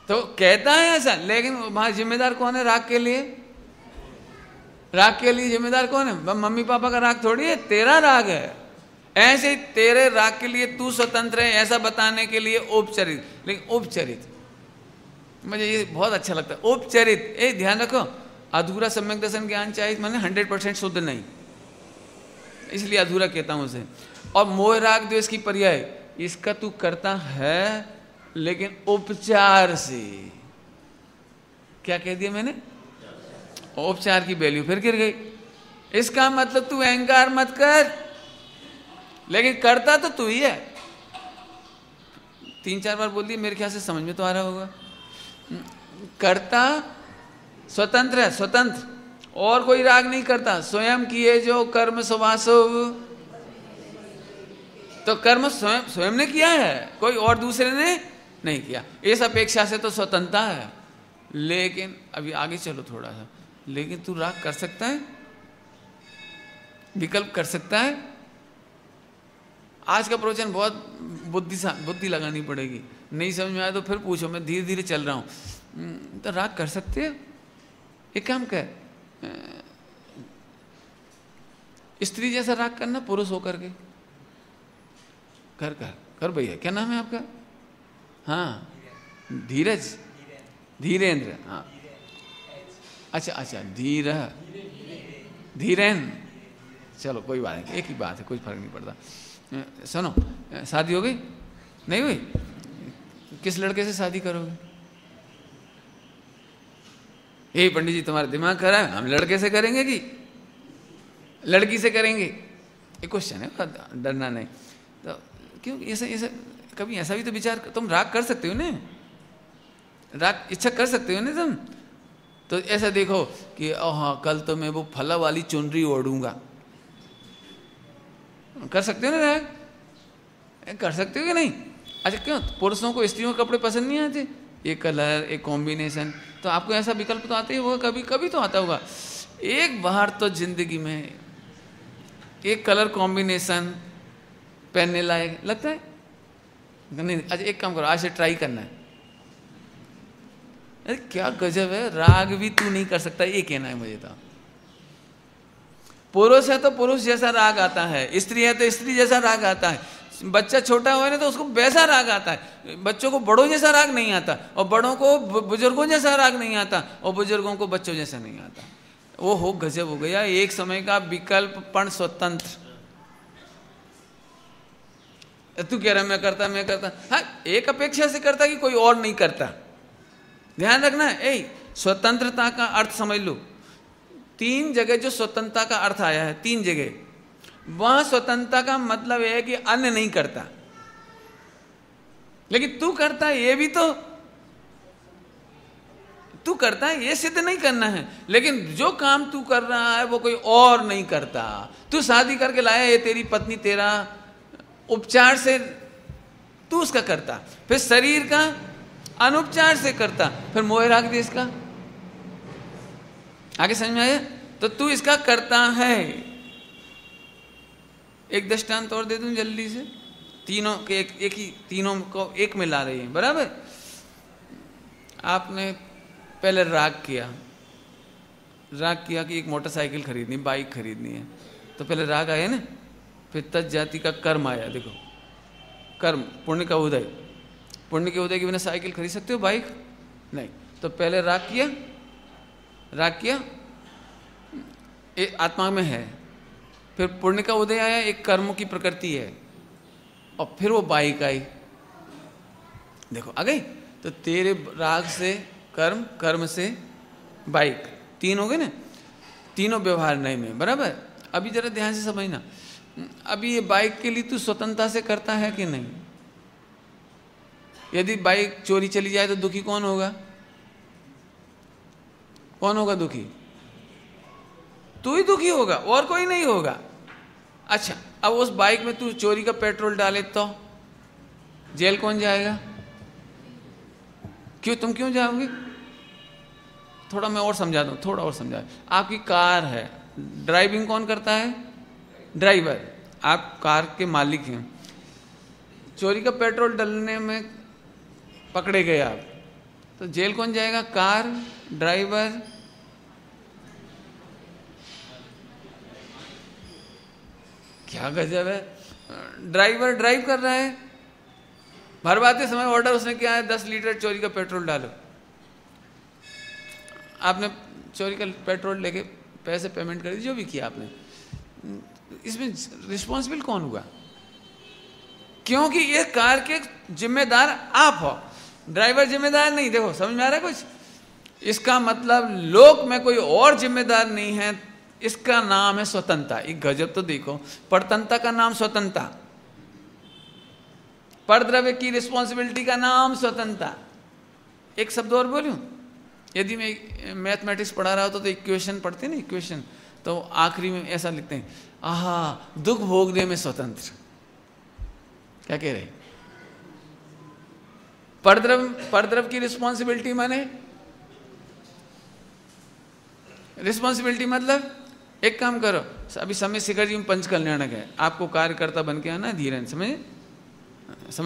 तो कहता है ऐसा, लेकिन वहां जिम्मेदार कौन है राग के लिए? राग के लिए जिम्मेदार कौन है? मम्मी पापा का राग थोड़ी है, तेरा राग है। ऐसे ही तेरे राग के लिए तू स्वतंत्र है, ऐसा बताने के लिए उपचरित। लेकिन उपचरित मुझे ये बहुत अच्छा लगता है, उपचरित। ध्यान रखो, अधूरा सम्यक दर्शन ज्ञान चाहिए माने 100% शुद्ध नहीं, इसलिए अधूरा कहता हूं उसे। और मोह राग द्वेष की पर्याय, इसका तू करता है लेकिन उपचार से। क्या कह दिया मैंने? उपचार की वैल्यू फिर गिर गई। इसका मतलब तू अहंकार मत कर, लेकिन करता तो तू ही है। 3-4 बार बोल दिया, मेरे ख्याल से समझ में तो आ रहा होगा। करता स्वतंत्र है, स्वतंत्र, और कोई राग नहीं करता। स्वयं किए जो कर्म सुभाशुभ, तो कर्म स्वयं ने किया है, कोई और दूसरे ने नहीं किया। इस अपेक्षा से तो स्वतंत्रता है। लेकिन अभी आगे चलो थोड़ा सा, लेकिन तू राग कर सकता है, विकल्प कर सकता है। आज का प्रवचन बहुत बुद्धि लगानी पड़ेगी। नहीं समझ में आया तो फिर पूछो, मैं धीरे धीरे चल रहा हूँ। तो राग कर सकते हो? एक काम कर, स्त्री जैसा राग करना पुरुष होकर के। कर कर कर भैया, क्या नाम है आपका? हाँ, धीरज, धीरेन्द्र। हाँ, अच्छा अच्छा, धीरेन, चलो कोई बात नहीं, एक ही बात है, कोई फर्क नहीं पड़ता। सुनो, शादी हो गई? नहीं हुई? किस लड़के से शादी करोगे? ए पंडित जी, तुम्हारा दिमाग खराब है, हम लड़के से करेंगे कि लड़की से करेंगे? एक क्वेश्चन है, डरना नहीं। तो क्यों ऐसा ऐसा कभी ऐसा भी तो विचार, तुम राग कर सकते हो ना, राग इच्छा कर सकते हो ना तुम। तो ऐसा देखो कि हाँ, कल तो मैं वो फला वाली चुनरी ओढ़ूंगा, कर सकते हो ना राग? कर सकते हो कि नहीं? अच्छा, क्यों पुरुषों को स्त्रियों के कपड़े पसंद नहीं आते? एक कलर, एक कॉम्बिनेशन, तो आपको ऐसा विकल्प तो आते ही होगा, कभी कभी तो आता होगा। एक बार तो जिंदगी में एक कलर कॉम्बिनेशन पहनने लायक लगता है नहीं? अच्छा, एक काम करो, आज से ट्राई करना है। अरे क्या गजब है, राग भी तू नहीं कर सकता, ये कहना है मुझे। तो पुरुष है तो पुरुष जैसा राग आता है, स्त्री है तो स्त्री जैसा राग आता है, बच्चा छोटा हुआ ना तो उसको वैसा राग आता है। बच्चों को बड़ों जैसा राग नहीं आता, और बड़ों को बुजुर्गों जैसा राग नहीं आता, और बुजुर्गों को बच्चों जैसा नहीं आता। वो हो गजब हो गया, एक समय का विकल्पपण स्वतंत्र। तू कह रहा मैं करता, हाँ, एक अपेक्षा से करता कि कोई और नहीं करता। ध्यान रखना है, स्वतंत्रता का अर्थ समझ लो। 3 जगह जो स्वतंत्रता का अर्थ आया है, 3 जगह, वहां स्वतंत्रता का मतलब है कि अन्य नहीं करता, लेकिन तू करता है, ये भी तो तू करता है, ये सिद्ध नहीं करना है। लेकिन जो काम तू कर रहा है वो कोई और नहीं करता। तू शादी करके लाया, ये तेरी पत्नी, तेरा उपचार से तू उसका करता, फिर शरीर का अनुपचार से करता, फिर मोह राग देश का। आगे समझ में आया? तो तू इसका करता है। एक दृष्टांत और दे दूं जल्दी से, तीनों के एक ही, तीनों को एक में ला रही है, बराबर। आपने पहले राग किया कि एक मोटरसाइकिल खरीदनी, बाइक खरीदनी है, तो पहले राग आया ना, फिर तज जाति का कर्म आया। देखो, कर्म, पुण्य का उदय, पुण्य के उदय के बिना साइकिल खरीद सकते हो, बाइक नहीं। तो पहले राग किया, एक आत्मा में है, फिर पुण्य का उदय आया, एक कर्म की प्रकृति है, और फिर वो बाइक आई। देखो आ गई। तो तेरे राग से कर्म, कर्म से बाइक, 3 हो गए ना, तीनों व्यवहार नए में, बराबर। अभी जरा ध्यान से समझना, अभी ये बाइक के लिए तू स्वतंत्रता से करता है कि नहीं? यदि बाइक चोरी चली जाए तो दुखी कौन होगा? कौन होगा दुखी? तू ही दुखी होगा, और कोई नहीं होगा। अच्छा, अब उस बाइक में तू चोरी का पेट्रोल डाले तो जेल कौन जाएगा? क्यों, तुम क्यों जाओगे? थोड़ा मैं और समझा दूं, थोड़ा और समझा। आपकी कार है, ड्राइविंग कौन करता है? ड्राइवर। आप कार के मालिक हैं, चोरी का पेट्रोल डालने में पकड़े गए आप, तो जेल कौन जाएगा? Car, driver. क्या गजब है। ड्राइवर ड्राइव कर रहा है, भरवाते समय ऑर्डर उसने क्या है, 10 लीटर चोरी का पेट्रोल डालो। आपने चोरी का पेट्रोल लेके पैसे पेमेंट कर दी, जो भी किया आपने, इसमें रिस्पॉन्सिबल कौन हुआ? क्योंकि ये कार के जिम्मेदार आप हो, ड्राइवर जिम्मेदार नहीं। देखो समझ में आ रहा है कुछ? इसका मतलब लोक में कोई और जिम्मेदार नहीं है, इसका नाम है स्वतंत्रता। एक गजब तो देखो, परतंत्रता का नाम स्वतंत्रता, परद्रव्य की रिस्पॉन्सिबिलिटी का नाम स्वतंत्रता। एक शब्द और बोलूं, यदि मैं मैथमेटिक्स पढ़ा रहा होता तो इक्वेशन पढ़ते ना, इक्वेशन, तो आखिरी में ऐसा लिखते हैं, आहा, दुख भोगने में स्वतंत्र। क्या कह रहे? परद्रव्य की रिस्पॉन्सिबिलिटी माने, रिस्पॉन्सिबिलिटी मतलब, एक काम करो, अभी समय शिखर जी में पंच कल्याणक है, आपको कार्यकर्ता बन के आना है, धीरेन समझ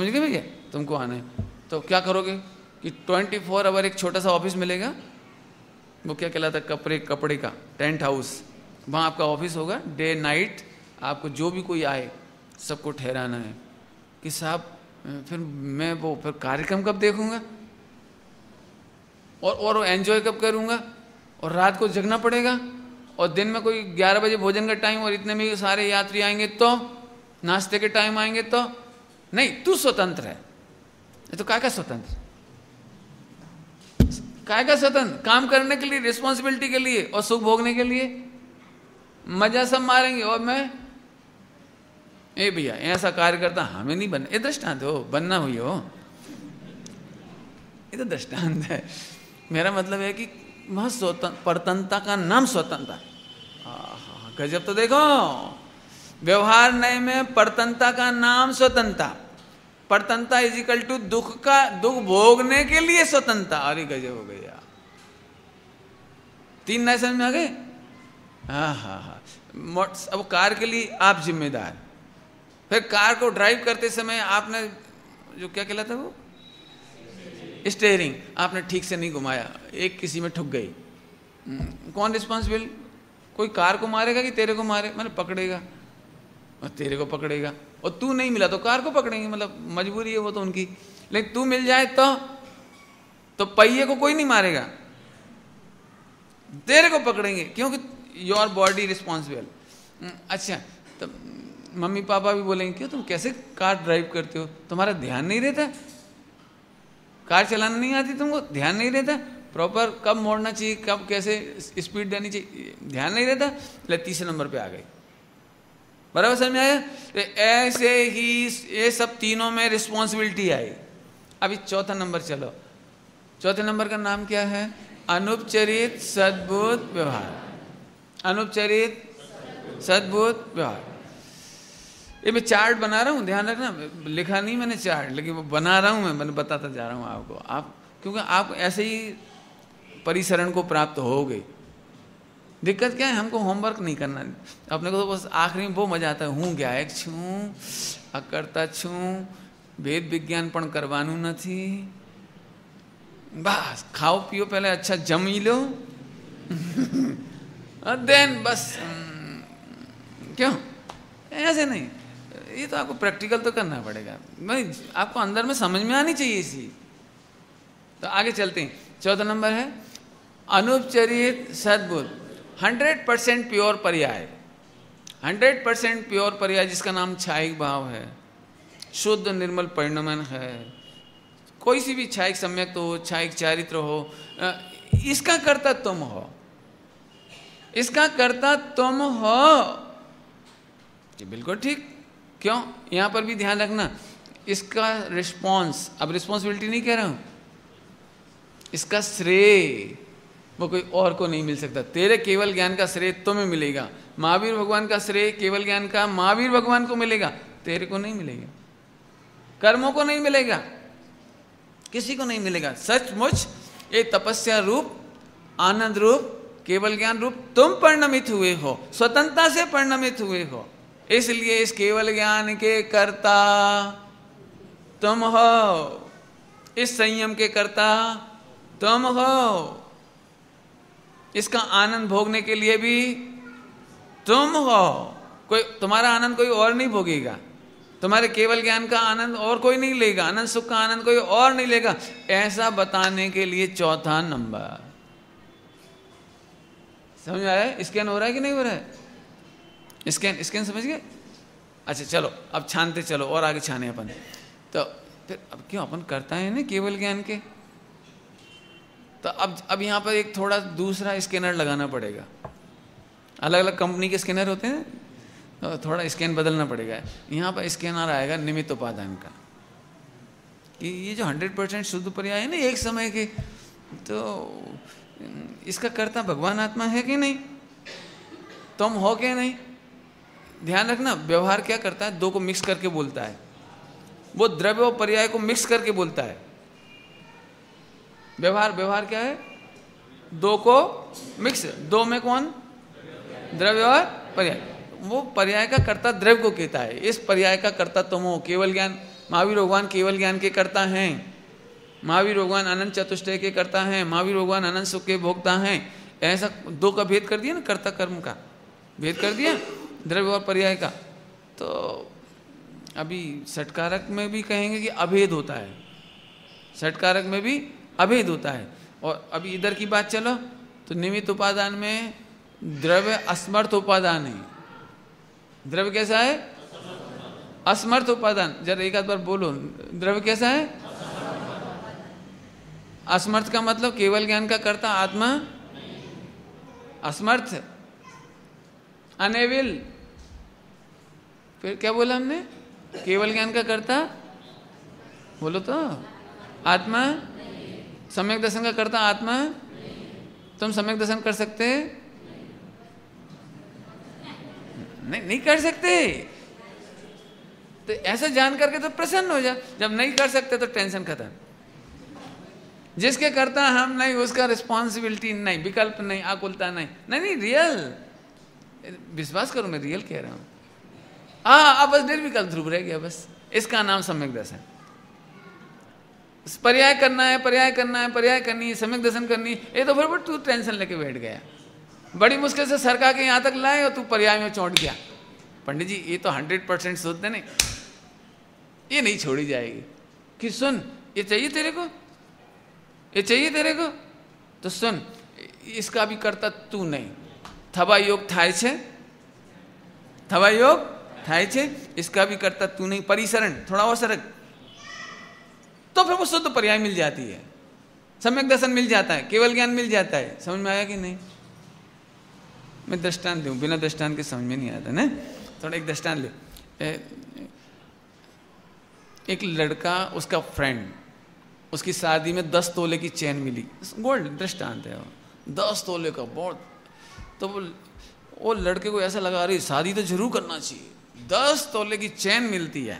गए भैया? तुमको आना है। तो क्या करोगे कि 24 आवर एक छोटा सा ऑफिस मिलेगा, वो क्या कहलाता है, कपड़े का टेंट हाउस, वहाँ आपका ऑफिस होगा। डे नाइट आपको जो भी कोई आए सबको ठहराना है कि साहब फिर मैं वो फिर कार्यक्रम कब देखूंगा और एंजॉय कब करूंगा, और रात को जगना पड़ेगा, और दिन में कोई 11 बजे भोजन का टाइम और इतने में सारे यात्री आएंगे तो नाश्ते के टाइम आएंगे तो नहीं, तू स्वतंत्र है। ये तो काय का स्वतंत्र, काय का स्वतंत्र, काम करने के लिए, रिस्पॉन्सिबिलिटी के लिए और सुख भोगने के लिए, मजा सब मारेंगे और मैं ए भैया ऐसा कार्य करता, हमें नहीं बनना। ये दृष्टांत हो, बनना हुई हो, ये तो दृष्टांत है। मेरा मतलब है कि वहां परतंत्रता का नाम स्वतंत्रता, गजब। तो देखो व्यवहार नए में परतंत्रता का नाम स्वतंत्रता, परतंत्रता इज इक्वल टू दुख भोगने के लिए स्वतंत्रता। अरे गजब हो गया, 3 नए समझ में आ गए। हाँ, अब कार के लिए आप जिम्मेदार, फिर कार को ड्राइव करते समय आपने जो क्या कहलाता है वो स्टीयरिंग आपने ठीक से नहीं घुमाया, एक किसी में ठुक गई, कौन रिस्पॉन्सिबल? कोई कार को मारेगा कि तेरे को मारे, मतलब पकड़ेगा, और तेरे को पकड़ेगा, और तू नहीं मिला तो कार को पकड़ेंगे, मतलब मजबूरी है वो तो उनकी। लेकिन तू मिल जाए तो पहिए को कोई नहीं मारेगा, तेरे को पकड़ेंगे, क्योंकि योर बॉडी रिस्पॉन्सिबल। अच्छा, तो मम्मी पापा भी बोलेंगे क्यों तुम कैसे कार ड्राइव करते हो, तुम्हारा ध्यान नहीं रहता, कार चलाना नहीं आती तुमको, ध्यान नहीं रहता, प्रॉपर कब मोड़ना चाहिए, कब कैसे स्पीड देनी चाहिए, ध्यान नहीं रहता। ले 3 नंबर पे आ गए, बराबर समझ में आया। तो ऐसे ही ये सब तीनों में रिस्पॉन्सिबिलिटी आई। अभी चौथा नंबर चलो, चौथे नंबर का नाम क्या है? अनुपचरित सद्बुद्ध व्यवहार। अनुपचरित सद्बुद्ध व्यवहार। ये मैं चार्ट बना रहा हूँ, ध्यान रखना, लिखा नहीं मैंने चार्ट, लेकिन वो बना रहा हूँ मैंने बताता जा रहा हूँ आपको, आप क्योंकि आप ऐसे ही परिसरण को प्राप्त हो गए। दिक्कत क्या है, हमको होमवर्क नहीं करना, अपने को तो बस आखिरी में वो मजा आता है, हूँ गायक छूँ, अकर्ता छूँ, वेद विज्ञान पण करवानू નથી, बस खाओ पियो पहले अच्छा जमी लो देन बस। क्यों ऐसे नहीं, ये तो आपको प्रैक्टिकल तो करना पड़ेगा, भाई आपको अंदर में समझ में आनी चाहिए इसी। तो आगे चलते हैं, चौथा नंबर है अनुपचरित सद्बुद्ध, 100% प्योर पर्याय, 100% प्योर पर्याय, जिसका नाम छायिक भाव है, शुद्ध निर्मल परिणमन है, कोई सी भी छायिक सम्यक तो हो, छायिक चारित्र हो, इसका कर्ता तुम हो, इसका कर्ता तुम हो। ये बिल्कुल ठीक। क्यों? यहां पर भी ध्यान रखना, इसका रिस्पॉन्स, अब रिस्पॉन्सिबिलिटी नहीं कह रहा हूं, इसका श्रेय वो कोई और को नहीं मिल सकता। तेरे केवल ज्ञान का श्रेय तुम्हें मिलेगा, महावीर भगवान का श्रेय केवल ज्ञान का महावीर भगवान को मिलेगा, तेरे को नहीं मिलेगा, कर्मों को नहीं मिलेगा, किसी को नहीं मिलेगा। सचमुच ये तपस्या रूप, आनंद रूप, केवल ज्ञान रूप तुम परिणमित हुए हो, स्वतंत्रता से परिणमित हुए हो, इसलिए इस केवल ज्ञान के कर्ता तुम हो, इस संयम के कर्ता तुम हो, इसका आनंद भोगने के लिए भी तुम हो। कोई तुम्हारा आनंद कोई और नहीं भोगेगा, तुम्हारे केवल ज्ञान का आनंद और कोई नहीं लेगा, आनंद सुख का आनंद कोई और नहीं लेगा, ऐसा बताने के लिए चौथा नंबर। समझ में आया है? स्कैन हो रहा है कि नहीं हो रहा है? स्कैन समझ गए? अच्छा चलो अब छानते चलो, और आगे छाने अपन। तो फिर अब क्यों अपन करता है ना केवल ज्ञान के, तो अब यहाँ पर एक थोड़ा दूसरा स्कैनर लगाना पड़ेगा। अलग अलग कंपनी के स्कैनर होते हैं, तो थोड़ा स्कैन बदलना पड़ेगा। यहाँ पर स्कैनर आएगा निमित्त उपादान का, कि ये जो 100% शुद्ध पर्याय है ना एक समय के, तो इसका कर्ता भगवान आत्मा है कि नहीं, तुम हो कि नहीं। ध्यान रखना, व्यवहार क्या करता है, दो को मिक्स करके बोलता है, वो द्रव्य और पर्याय को मिक्स करके बोलता है। व्यवहार क्या है, दो को मिक्स, दो में कौन, द्रव्य और पर्याय, वो पर्याय का कर्ता द्रव्य को कहता है, इस पर्याय का कर्ता तुम हो। केवल ज्ञान, महावीर भगवान केवल ज्ञान के कर्ता हैं, महावीर भगवान अनंत चतुष्टय के करता है, महावीर भगवान अनंत सुख के भोगता हैं। ऐसा दो का भेद कर दिया ना, कर्ता कर्म का भेद कर दिया, द्रव्य और पर्याय का। तो अभी षटकारक में भी कहेंगे कि अभेद होता है, षटकारक में भी अभेद होता है। और अभी इधर की बात चलो तो निमित्त उपादान में द्रव्य असमर्थ उपादान है। द्रव्य कैसा है? असमर्थ उपादान। जरा एक आध बार बोलो, द्रव्य कैसा है? असमर्थ का मतलब केवल ज्ञान का कर्ता आत्मा असमर्थ, अनेविल। फिर क्या बोला हमने? केवल ज्ञान का कर्ता बोलो तो आत्मा, सम्यक दर्शन का कर्ता आत्मा। तुम सम्यक दर्शन कर सकते? नहीं कर सकते। तो ऐसा जान करके तो प्रसन्न हो जा। जब नहीं कर सकते तो टेंशन खत्म। जिसके करता हम नहीं, उसका रिस्पॉन्सिबिलिटी नहीं, विकल्प नहीं, आकुलता नहीं। नहीं रियल, विश्वास करो मैं रियल कह रहा हूं। अब बस निर्विकल्प ध्रुव रह गया, बस इसका नाम सम्यक दर्शन। पर्याय करना है, पर्याय करना है, पर्याय करनी है, सम्यक दर्शन करनी है। ये तो फिर तू टेंशन लेके बैठ गया, बड़ी मुश्किल से सरका के यहां तक लाए और तू पर्याय में चौंट गया। पंडित जी ये तो 100% सोचते नहीं, ये नहीं छोड़ी जाएगी। कि सुन, ये चाहिए तेरे को, ये चाहिए तेरे को, तो सुन, इसका भी करता तू नहीं। थवा योग थाय छे, थवा योग थाय छे, इसका भी करता तू नहीं। परिसरण थोड़ा और सरक, तो फिर वो शुद्ध पर्याय मिल जाती है, सम्यक दर्शन मिल जाता है, केवल ज्ञान मिल जाता है। समझ में आया कि नहीं? मैं दृष्टांत दूं, बिना दृष्टांत के समझ में नहीं आता ना। थोड़ा एक दृष्टांत ले। एक लड़का, उसका फ्रेंड, उसकी शादी में 10 तोले की चेन मिली, गोल्ड, दृष्टांत है, 10 तोले का बहुत। तो वो लड़के को ऐसा लगा, अरे शादी तो जरूर करना चाहिए, 10 तोले की चेन मिलती है।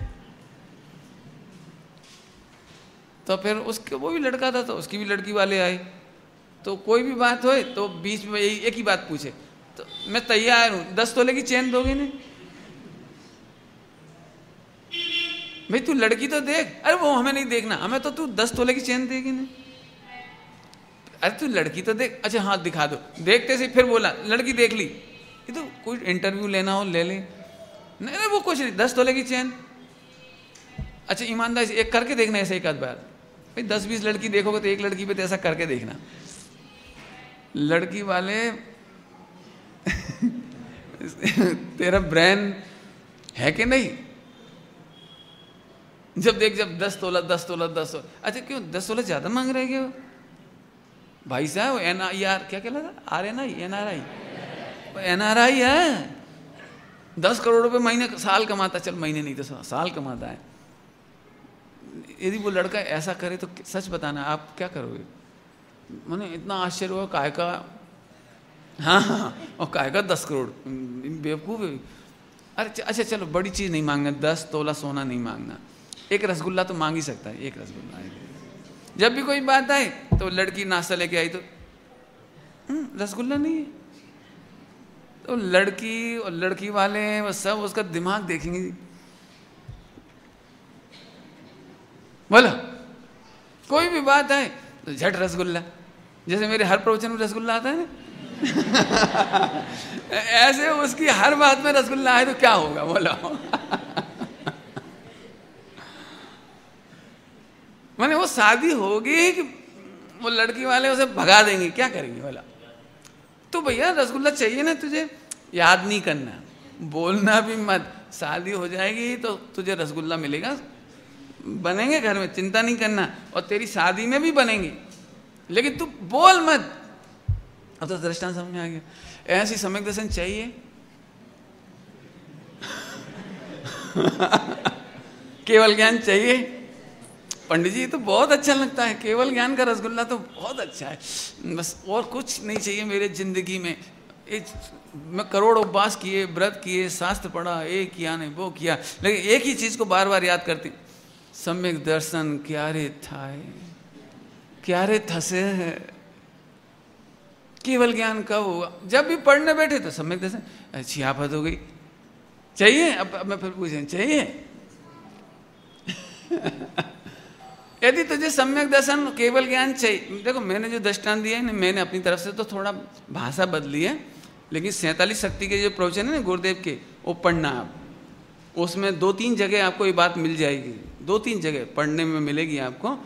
तो फिर उसके, वो भी लड़का था तो उसकी भी लड़की वाले आए, तो कोई भी बात हो तो बीच में एक ही बात पूछे, तो मैं तैयार हूं, 10 तोले की चेन दोगे नहीं? भाई तू लड़की तो देख। अरे वो हमें नहीं देखना, हमें तो तू 10 तोले की चेन देगी नहीं। अरे तू लड़की तो देख। अच्छा हाँ दिखा दो। देखते से फिर बोला लड़की देख ली। ये तो कोई इंटरव्यू लेना हो ले ले। नहीं वो कुछ नहीं, 10 तोले की चेन। अच्छा ईमानदारी से एक करके देखना ऐसे एक आध बार। भाई 10-20 लड़की देखोगे तो एक लड़की पे तो ऐसा करके देखना। लड़की वाले तेरा ब्रेन है कि नहीं? जब देख, जब 10 तोला 10 तोला 10 तोला। अच्छा क्यों 10 तोला ज्यादा मांग रहे क्या भाई साहब? NIR क्या कहलाता? RNI NRI NRI है। 10 करोड़ रुपए महीने साल कमाता, चल महीने नहीं तो साल कमाता है। यदि वो लड़का ऐसा करे तो सच बताना आप क्या करोगे? मैंने इतना आश्चर्य हुआ, काय का, हाँ और काय का 10 करोड़, बेवकूफ है। अरे अच्छा चलो बड़ी चीज नहीं मांगना, 10 तोला सोना नहीं मांगना, एक रसगुल्ला तो मांग ही सकता है, एक रसगुल्ला। जब भी कोई बात आए तो लड़की नाश्ता लेके आई तो रसगुल्ला नहीं है, तो लड़की और लड़की वाले वो सब उसका दिमाग देखेंगे। बोलो कोई भी बात आए तो झट रसगुल्ला, जैसे मेरे हर प्रवचन में रसगुल्ला आता है ना ऐसे उसकी हर बात में रसगुल्ला आए तो क्या होगा बोलो। मैंने वो शादी होगी कि वो लड़की वाले उसे भगा देंगे, क्या करेंगे बोला? तो भैया रसगुल्ला चाहिए ना तुझे, याद नहीं करना, बोलना भी मत। शादी हो जाएगी तो तुझे रसगुल्ला मिलेगा, बनेंगे घर में, चिंता नहीं करना, और तेरी शादी में भी बनेंगे, लेकिन तू बोल मत। अब तो दृष्टांत समझ में आ गया। ऐसी सम्यक दर्शन चाहिए केवल ज्ञान चाहिए। पंडित जी तो बहुत अच्छा लगता है, केवल ज्ञान का रसगुल्ला तो बहुत अच्छा है, बस और कुछ नहीं चाहिए मेरे जिंदगी में। मैं करोड़ उपवास किए, व्रत किए, शास्त्र पढ़ा, ये किया नहीं वो किया, लेकिन एक ही चीज को बार बार याद करती, सम्यक दर्शन क्यारे थाए, क्यारे थसे है। केवल ज्ञान कब होगा? जब भी पढ़ने बैठे तो सम्यक दर्शन, अच्छी आफत हो गई, चाहिए? अब मैं फिर पूछें चाहिए यदि तुझे सम्यक दर्शन केवल ज्ञान चाहिए, देखो मैंने जो दृष्टांत दिया है ना, मैंने अपनी तरफ से तो थोड़ा भाषा बदली है, लेकिन 47 शक्ति के जो प्रवचन है ना गुरुदेव के, वो पढ़ना आप, उसमें 2-3 जगह आपको ये बात मिल जाएगी, 2-3 जगह पढ़ने में मिलेगी आपको।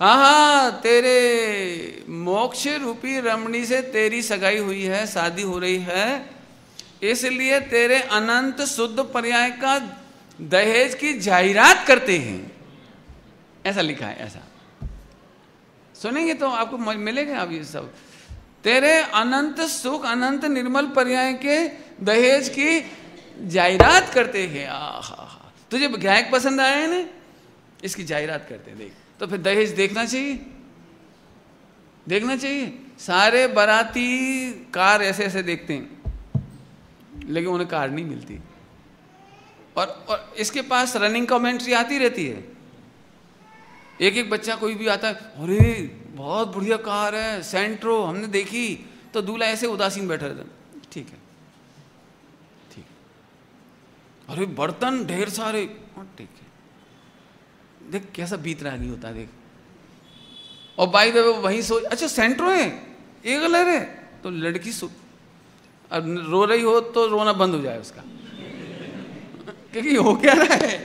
हाँ, तेरे मोक्ष रूपी रमणी से तेरी सगाई हुई है, शादी हो रही है, इसलिए तेरे अनंत शुद्ध पर्याय का दहेज की जाहिरात करते हैं, ऐसा लिखा है। ऐसा सुनेंगे तो आपको मिलेगा अब ये सब। तेरे अनंत सुख अनंत निर्मल पर्याय के दहेज की जाहिरात करते हैं। आहा, तुझे गायक पसंद आया है ना, इसकी जाहिरात करते हैं, देख। तो फिर दहेज देखना चाहिए, देखना चाहिए। सारे बाराती कार ऐसे ऐसे देखते हैं, लेकिन उन्हें कार नहीं मिलती। और इसके पास रनिंग कमेंट्री आती रहती है। एक बच्चा कोई भी आता है, अरे बहुत बढ़िया कार है सेंट्रो, हमने देखी, तो दूल्हा ऐसे उदासीन बैठा रहता, ठीक है ठीक है। अरे बर्तन ढेर सारे, ठीक है। देख कैसा बीत रागी होता है, देख। और बाई द वे वहीं सोच, अच्छा सेंट्रो है, ये कलर है, तो लड़की अब रो रही हो तो रोना बंद हो जाए उसका, क्योंकि हो क्या रहा है।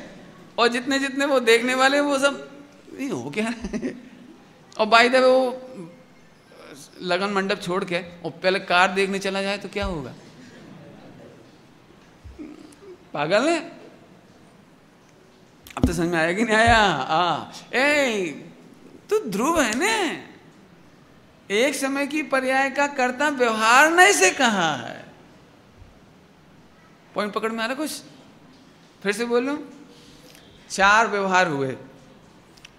और जितने जितने वो देखने वाले वो सब नहीं हो क्या रहा है। और बाई द वे वो लगन मंडप छोड़ के और पहले कार देखने चला जाए तो क्या होगा? पागल है। अब तो समझ में आया कि नहीं आया? तू ध्रुव है ने, एक समय की पर्याय का कर्ता व्यवहार नहीं से कहा है। पॉइंट पकड़ में आ रहा कुछ? फिर से बोलूं, 4 व्यवहार हुए,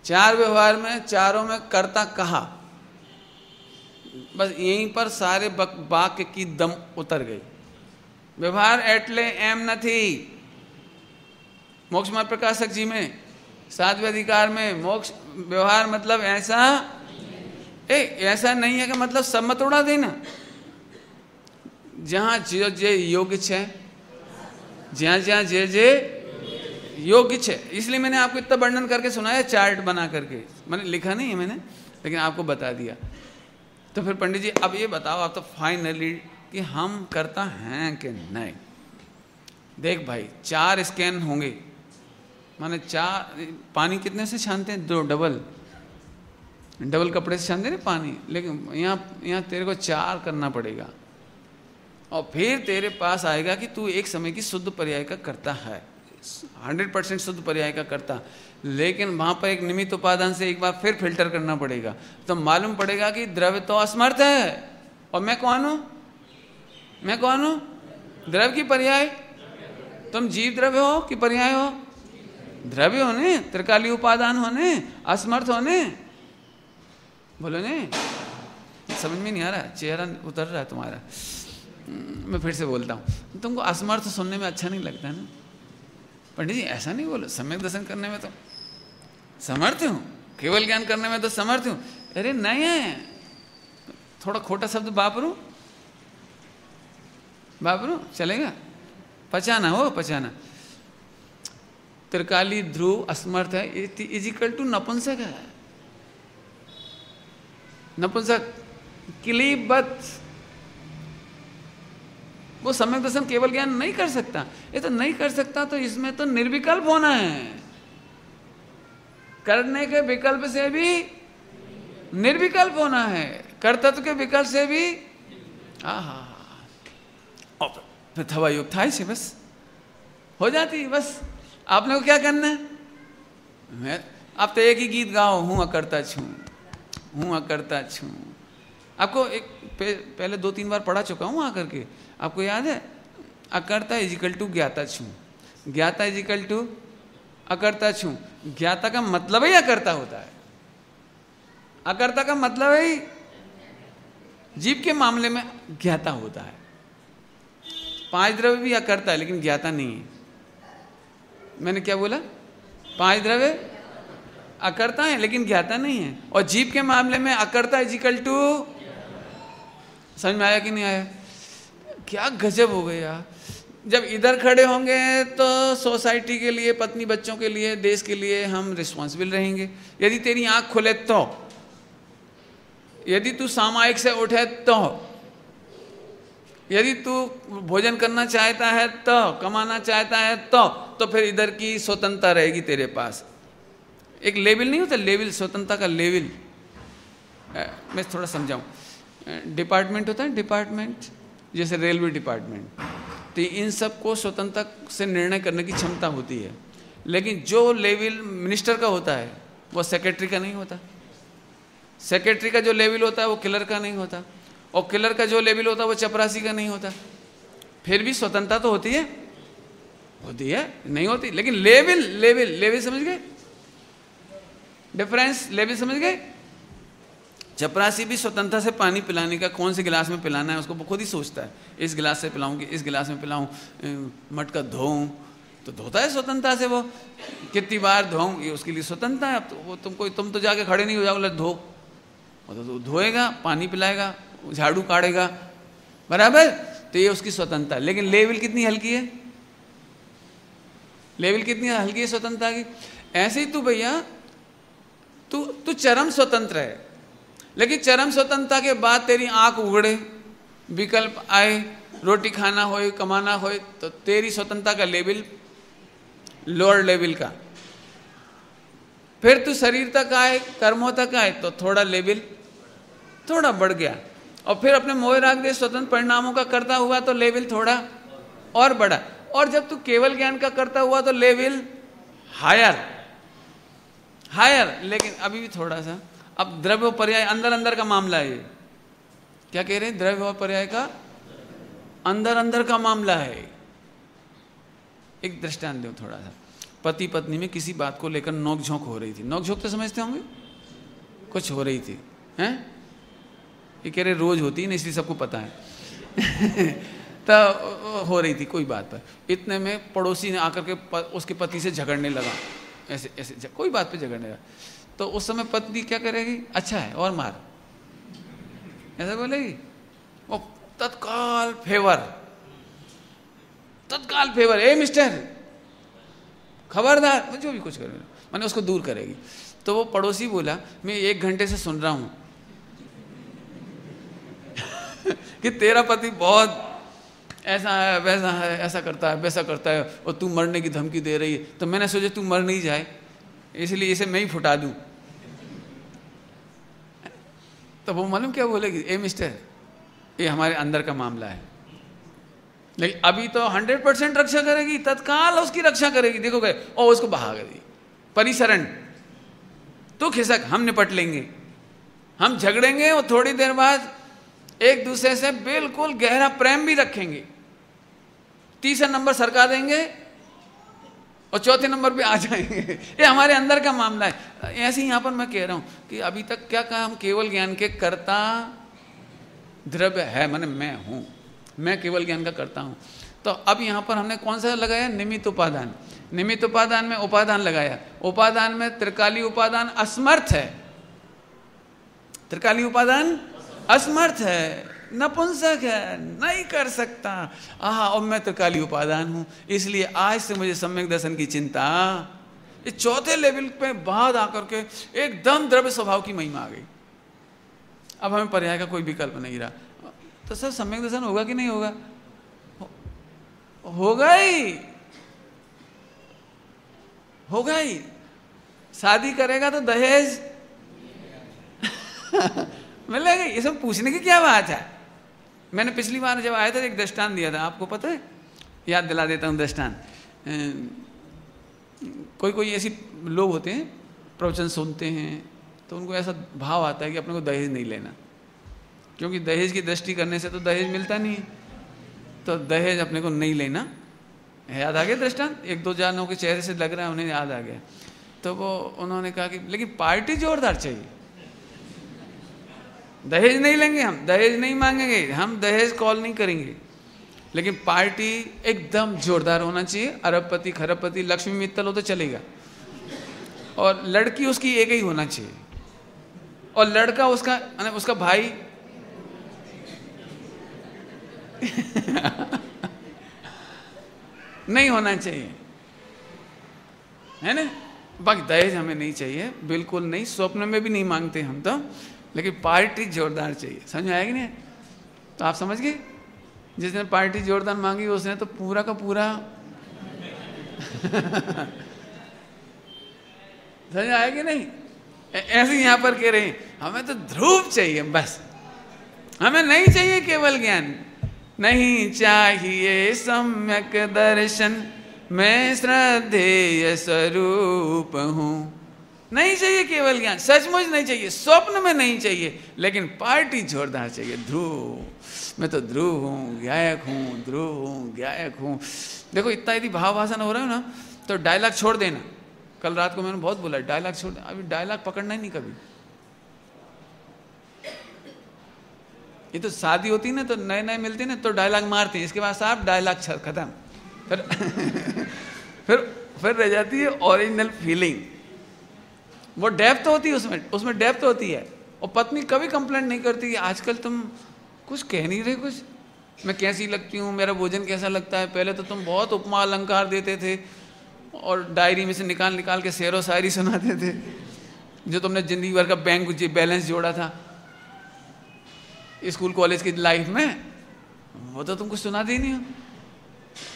4 व्यवहार में चारों में कर्ता कहा, बस यहीं पर सारे वाक्य की दम उतर गई। व्यवहार एटले एम न थी। मोक्ष मार्ग प्रकाशक जी में 7वें अधिकार में मोक्ष व्यवहार मतलब ऐसा ऐसा नहीं है कि मतलब सब मत उड़ा देना। जहां जे योग्य छे, जहां जहां जे योग्य छे, इसलिए मैंने आपको इतना वर्णन करके सुनाया, चार्ट बना करके। मैंने लिखा नहीं है मैंने, लेकिन आपको बता दिया। तो फिर पंडित जी अब ये बताओ आप तो फाइनली कि हम करता हैं कि नहीं। देख भाई 4 स्कैन होंगे, माने 4 पानी कितने से छानते हैं? 2 डबल कपड़े से छानते हैं पानी, लेकिन यहाँ तेरे को 4 करना पड़ेगा। और फिर तेरे पास आएगा कि तू एक समय की शुद्ध पर्याय का करता है, 100% शुद्ध पर्याय का करता। लेकिन वहां पर एक निमित्त उपादान से एक बार फिर फिल्टर करना पड़ेगा, तो मालूम पड़ेगा कि द्रव्य तो असमर्थ है। और मैं कौन हूं? मैं कौन हूं? द्रव्य की पर्याय। तुम जीव द्रव्य हो कि पर्याय हो? द्रव्य होने, त्रिकाली उपादान होने, असमर्थ होने। बोलो ने, समझ में नहीं आ रहा, चेहरा उतर रहा है तुम्हारा। मैं फिर से बोलता हूँ, तुमको असमर्थ सुनने में अच्छा नहीं लगता है ना? पंडित जी ऐसा नहीं बोलो, सम्यक दर्शन करने में तो समर्थ हूँ, केवल ज्ञान करने में तो समर्थ हूँ। अरे नहीं है, थोड़ा खोटा शब्द वापरू चलेगा? पचाना हो, पचाना। त्रिकाली ध्रुव असमर्थ है, इजिकल टू नपुंसक है। नपुंसक किलीबत, वो सम्यक दर्शन केवल ज्ञान नहीं कर सकता। ये तो नहीं कर सकता, तो इसमें तो निर्विकल्प होना है। करने के विकल्प से भी निर्विकल्प होना है, कर्तव्य के विकल्प से भी। फिर थवा योग था इसे बस हो जाती। बस आपने को क्या करना है? मैं आप तो एक ही गीत गाओ, हूँ अकर्ता छू, हूँ अकर्ता छू। आपको एक पहले 2-3 बार पढ़ा चुका हूँ आकर के, आपको याद है? अकर्ता इजिकल टू ज्ञाता छू, ज्ञाता इजिकल टू अकर्ता छू। ज्ञाता का मतलब ही अकर्ता होता है, अकर्ता का मतलब ही जीव के मामले में ज्ञाता होता है। 5 द्रव्य भी अकर्ता है, लेकिन ज्ञाता नहीं है। मैंने क्या बोला? 5 द्रव्य अकर्ता है, लेकिन ज्ञाता नहीं है। और जीव के मामले में अकर्ता इजिकल टू, समझ में आया कि नहीं आया? क्या गजब हो गया। जब इधर खड़े होंगे तो सोसाइटी के लिए, पत्नी बच्चों के लिए, देश के लिए हम रिस्पॉन्सिबल रहेंगे। यदि तेरी आंख खुले तो, यदि तू सामायिक से उठे तो, यदि तू भोजन करना चाहता है तो, कमाना चाहता है तो फिर इधर की स्वतंत्रता रहेगी तेरे पास। एक लेवल नहीं होता, लेवल, स्वतंत्रता का लेवल। मैं थोड़ा समझाऊं। डिपार्टमेंट होता है, डिपार्टमेंट, जैसे रेलवे डिपार्टमेंट, तो इन सबको स्वतंत्रता से निर्णय करने की क्षमता होती है। लेकिन जो लेवल मिनिस्टर का होता है वो सेक्रेटरी का नहीं होता। सेक्रेटरी का जो लेवल होता है वो क्लर्क का नहीं होता, और क्लर्क का जो लेवल होता है वो चपरासी का नहीं होता। फिर भी स्वतंत्रता तो होती है, होती है, नहीं होती, लेकिन लेवल, लेवल, लेवल समझ गए डिफरेंस, लेवल समझ गए। चपरासी भी स्वतंत्रता से पानी पिलाने का, कौन से गिलास में पिलाना है उसको खुद ही सोचता है। इस गिलास से पिलाऊं कि इस गिलास में पिलाऊं, मटका धोऊं तो धोता है स्वतंत्रता से, वो कितनी बार धोऊं ये उसके लिए स्वतंत्रता है। अब तो वो तुम तो जाके खड़े नहीं हो जाओगे, धो, वो तो धोएगा, पानी पिलाएगा, झाड़ू काटेगा, बराबर। तो ये उसकी स्वतंत्रता। लेकिन लेवल कितनी हल्की है, लेवल कितनी हल्की है स्वतंत्रता की। ऐसे ही तू भैया, तू चरम स्वतंत्र है, लेकिन चरम स्वतंत्रता के बाद तेरी आंख उगड़े, विकल्प आए, रोटी खाना होए, कमाना होए, तो तेरी स्वतंत्रता का लेवल लोअर लेवल का। फिर तू शरीर तक आए, कर्मों तक आए, तो थोड़ा लेवल थोड़ा बढ़ गया, और फिर अपने मोह राग दे स्वतंत्र परिणामों का करता हुआ तो लेवल थोड़ा और बढ़ा, और जब तू केवल ज्ञान का करता हुआ तो लेवल हायर, हायर। लेकिन अभी भी थोड़ा सा, अब द्रव्य और पर्याय अंदर अंदर का मामला है। क्या कह रहे हैं? द्रव्य और पर्याय का अंदर अंदर का मामला है। एक दृष्टांत दो थोड़ा सा। पति पत्नी में किसी बात को लेकर नोकझोंक हो रही थी। नोकझोंक तो समझते होंगे, कुछ हो रही थी, हैं? ये कह रहे रोज होती है ना, इसलिए सबको पता है। तो हो रही थी कोई बात पर, इतने में पड़ोसी ने आकर के उसके पति से झगड़ने लगा, ऐसे ऐसे कोई बात पे झगड़ने लगा। तो उस समय पत्नी क्या करेगी? अच्छा है और मार, ऐसा बोलेगी। वो तत्काल फेवर, तत्काल फेवर, ए मिस्टर खबरदार, जो भी कुछ करेगा, मैंने उसको दूर करेगी। तो वो पड़ोसी बोला, मैं 1 घंटे से सुन रहा हूं कि तेरा पति बहुत ऐसा है, वैसा है, ऐसा करता है, वैसा करता है, और तू मरने की धमकी दे रही है। तो मैंने सोचा तू मर नहीं जाए, इसलिए इसे मैं ही फुटा दूं। तो वो मालूम क्या बोलेगी? ए मिस्टर, ये हमारे अंदर का मामला है। लेकिन अभी तो 100% रक्षा करेगी, तत्काल उसकी रक्षा करेगी। देखोगे, और उसको बहा गई परिसरण, तू खिसक, हम निपट लेंगे, हम झगड़ेंगे, और थोड़ी देर बाद एक दूसरे से बिल्कुल गहरा प्रेम भी रखेंगे, 3 नंबर सरका देंगे, और 4थे नंबर पे आ जाएंगे। ये हमारे अंदर का मामला है। ऐसे ही यहाँ पर मैं कह रहा हूँ कि अभी तक क्या कहा, हम केवल ज्ञान के कर्ता द्रव्य है, माने मैं हूँ, मैं केवल ज्ञान का करता हूँ। तो अब यहाँ पर हमने कौन सा लगाया? निमित्त उपादान। निमित्त उपादान में उपादान लगाया। उपादान में त्रिकाली उपादान असमर्थ है, त्रिकाली उपादान असमर्थ है, नपुंसक है, नहीं कर सकता। और मैं त्रिकाली उपादान हूं, इसलिए आज से मुझे सम्यक दर्शन की चिंता। ये 4थे लेवल पे बाद आकर के एकदम द्रव्य स्वभाव की महिमा आ गई। अब हमें पर्याय का कोई विकल्प नहीं रहा। तो सर सम्यक दर्शन होगा कि नहीं होगा? होगा ही, होगा ही। शादी करेगा तो दहेज मिलेगा। ये सब पूछने की क्या बात है? मैंने पिछली बार जब आया था एक दृष्टांत दिया था, आपको पता है? याद दिला देता हूँ दृष्टांत। कोई कोई ऐसी लोग होते हैं, प्रवचन सुनते हैं तो उनको ऐसा भाव आता है कि अपने को दहेज नहीं लेना, क्योंकि दहेज की दृष्टि करने से तो दहेज मिलता नहीं है, तो दहेज अपने को नहीं लेना। याद आ गया दृष्टांत? 1-2 जानों के चेहरे से लग रहा है उन्हें याद आ गया। तो वो उन्होंने कहा कि लेकिन पार्टी जोरदार चाहिए, दहेज नहीं लेंगे, हम दहेज नहीं मांगेंगे, हम दहेज कॉल नहीं करेंगे, लेकिन पार्टी एकदम जोरदार होना चाहिए। अरबपति, खरबपति, लक्ष्मी मित्तल हो तो चलेगा, और लड़की उसकी एक ही होना चाहिए, और लड़का उसका भाई नहीं होना चाहिए, है ना। बाकी दहेज हमें नहीं चाहिए, बिल्कुल नहीं, स्वप्न में भी नहीं मांगते हम तो, लेकिन पार्टी जोरदार चाहिए। समझ में आएगी नहीं? तो आप समझ गए, जिसने पार्टी जोरदार मांगी उसने तो पूरा का पूरा समझ आएगी नहीं? ऐसे यहाँ पर कह रहे हैं हमें तो ध्रुव चाहिए बस, हमें नहीं चाहिए केवल ज्ञान, नहीं चाहिए सम्यक दर्शन, मैं श्रद्धेय स्वरूप हूँ। नहीं चाहिए केवल ज्ञान, सचमुच नहीं चाहिए, स्वप्न में नहीं चाहिए, लेकिन पार्टी जोरदार चाहिए। ध्रुव, मैं तो ध्रुव हूँ, गायक हूँ, ध्रुव हूँ, गायक हूँ। देखो इतना यदि भाव भाषण हो रहा है ना, तो डायलॉग छोड़ देना। कल रात को मैंने बहुत बोला डायलॉग छोड़, अभी डायलॉग पकड़ना ही नहीं कभी। ये तो शादी होती ना, तो नए नए मिलते ना तो डायलॉग मारते हैं, इसके बाद साहब डायलॉग खत्म। फिर रह जाती है ओरिजिनल फीलिंग, वो डेप्थ होती है उसमें डेप्थ होती है। और पत्नी कभी कंप्लेंट नहीं करती कि आजकल तुम कुछ कह नहीं रहे, कुछ मैं कैसी लगती हूँ, मेरा भोजन कैसा लगता है, पहले तो तुम बहुत उपमा अलंकार देते थे और डायरी में से निकाल के शेरो शायरी सुनाते थे, जो तुमने जिंदगी भर का बैंक बैलेंस जोड़ा था स्कूल कॉलेज की लाइफ में, वो तो तुम कुछ सुनाते ही नहीं हो,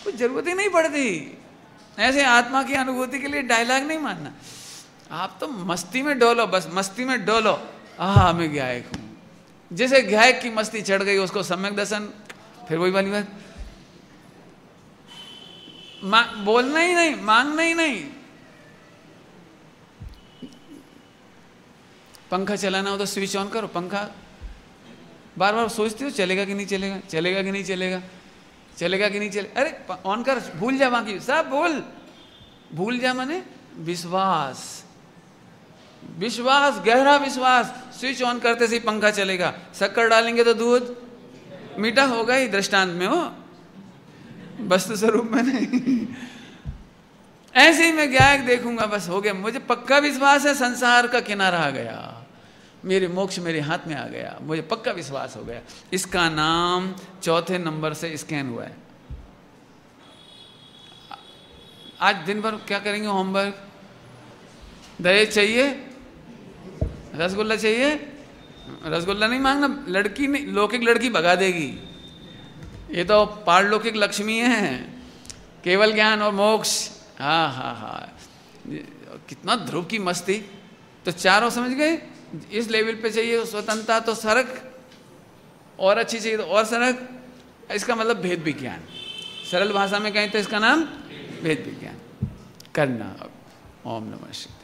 कुछ जरूरत ही नहीं पड़ती। ऐसे आत्मा की अनुभूति के लिए डायलॉग नहीं मानना, आप तो मस्ती में डोलो, बस मस्ती में डोलो। हाँ मैं गायक हूँ, जैसे गायक की मस्ती चढ़ गई उसको सम्यक दर्शन। फिर वही वाली बात, बोलना ही नहीं, मांगना ही नहीं। पंखा चलाना हो तो स्विच ऑन करो, पंखा बार बार सोचते हो चलेगा कि नहीं चलेगा, चलेगा कि नहीं चलेगा, चलेगा कि नहीं चलेगा, अरे ऑन कर, भूल जा बाकी सब भूल जा। माने विश्वास, विश्वास, गहरा विश्वास। स्विच ऑन करते से ही पंखा चलेगा, शक्कर डालेंगे तो दूध मीठा होगा ही, दृष्टांत में हो, वस्तु स्वरूप में नहीं। ऐसे ही मैं गायक देखूंगा, बस हो गया, मुझे पक्का विश्वास है संसार का किनारा आ गया, मेरे मोक्ष मेरे हाथ में आ गया, मुझे पक्का विश्वास हो गया। इसका नाम चौथे नंबर से स्कैन हुआ है। आज दिन भर क्या करेंगे, होमवर्क, दहेज चाहिए, रसगुल्ला चाहिए, रसगुल्ला नहीं मांगना, लड़की नहीं, लौकिक लड़की भगा देगी। ये तो पारलौकिक लक्ष्मी है, केवल ज्ञान और मोक्ष। हाँ हाँ हाँ, कितना ध्रुव की मस्ती। तो चारों समझ गए, इस लेवल पे चाहिए स्वतंत्रता तो सरक, और अच्छी चाहिए तो और सरक। इसका मतलब भेद विज्ञान, सरल भाषा में कहें तो इसका नाम भेद विज्ञान करना। ओम नमः शिवाय।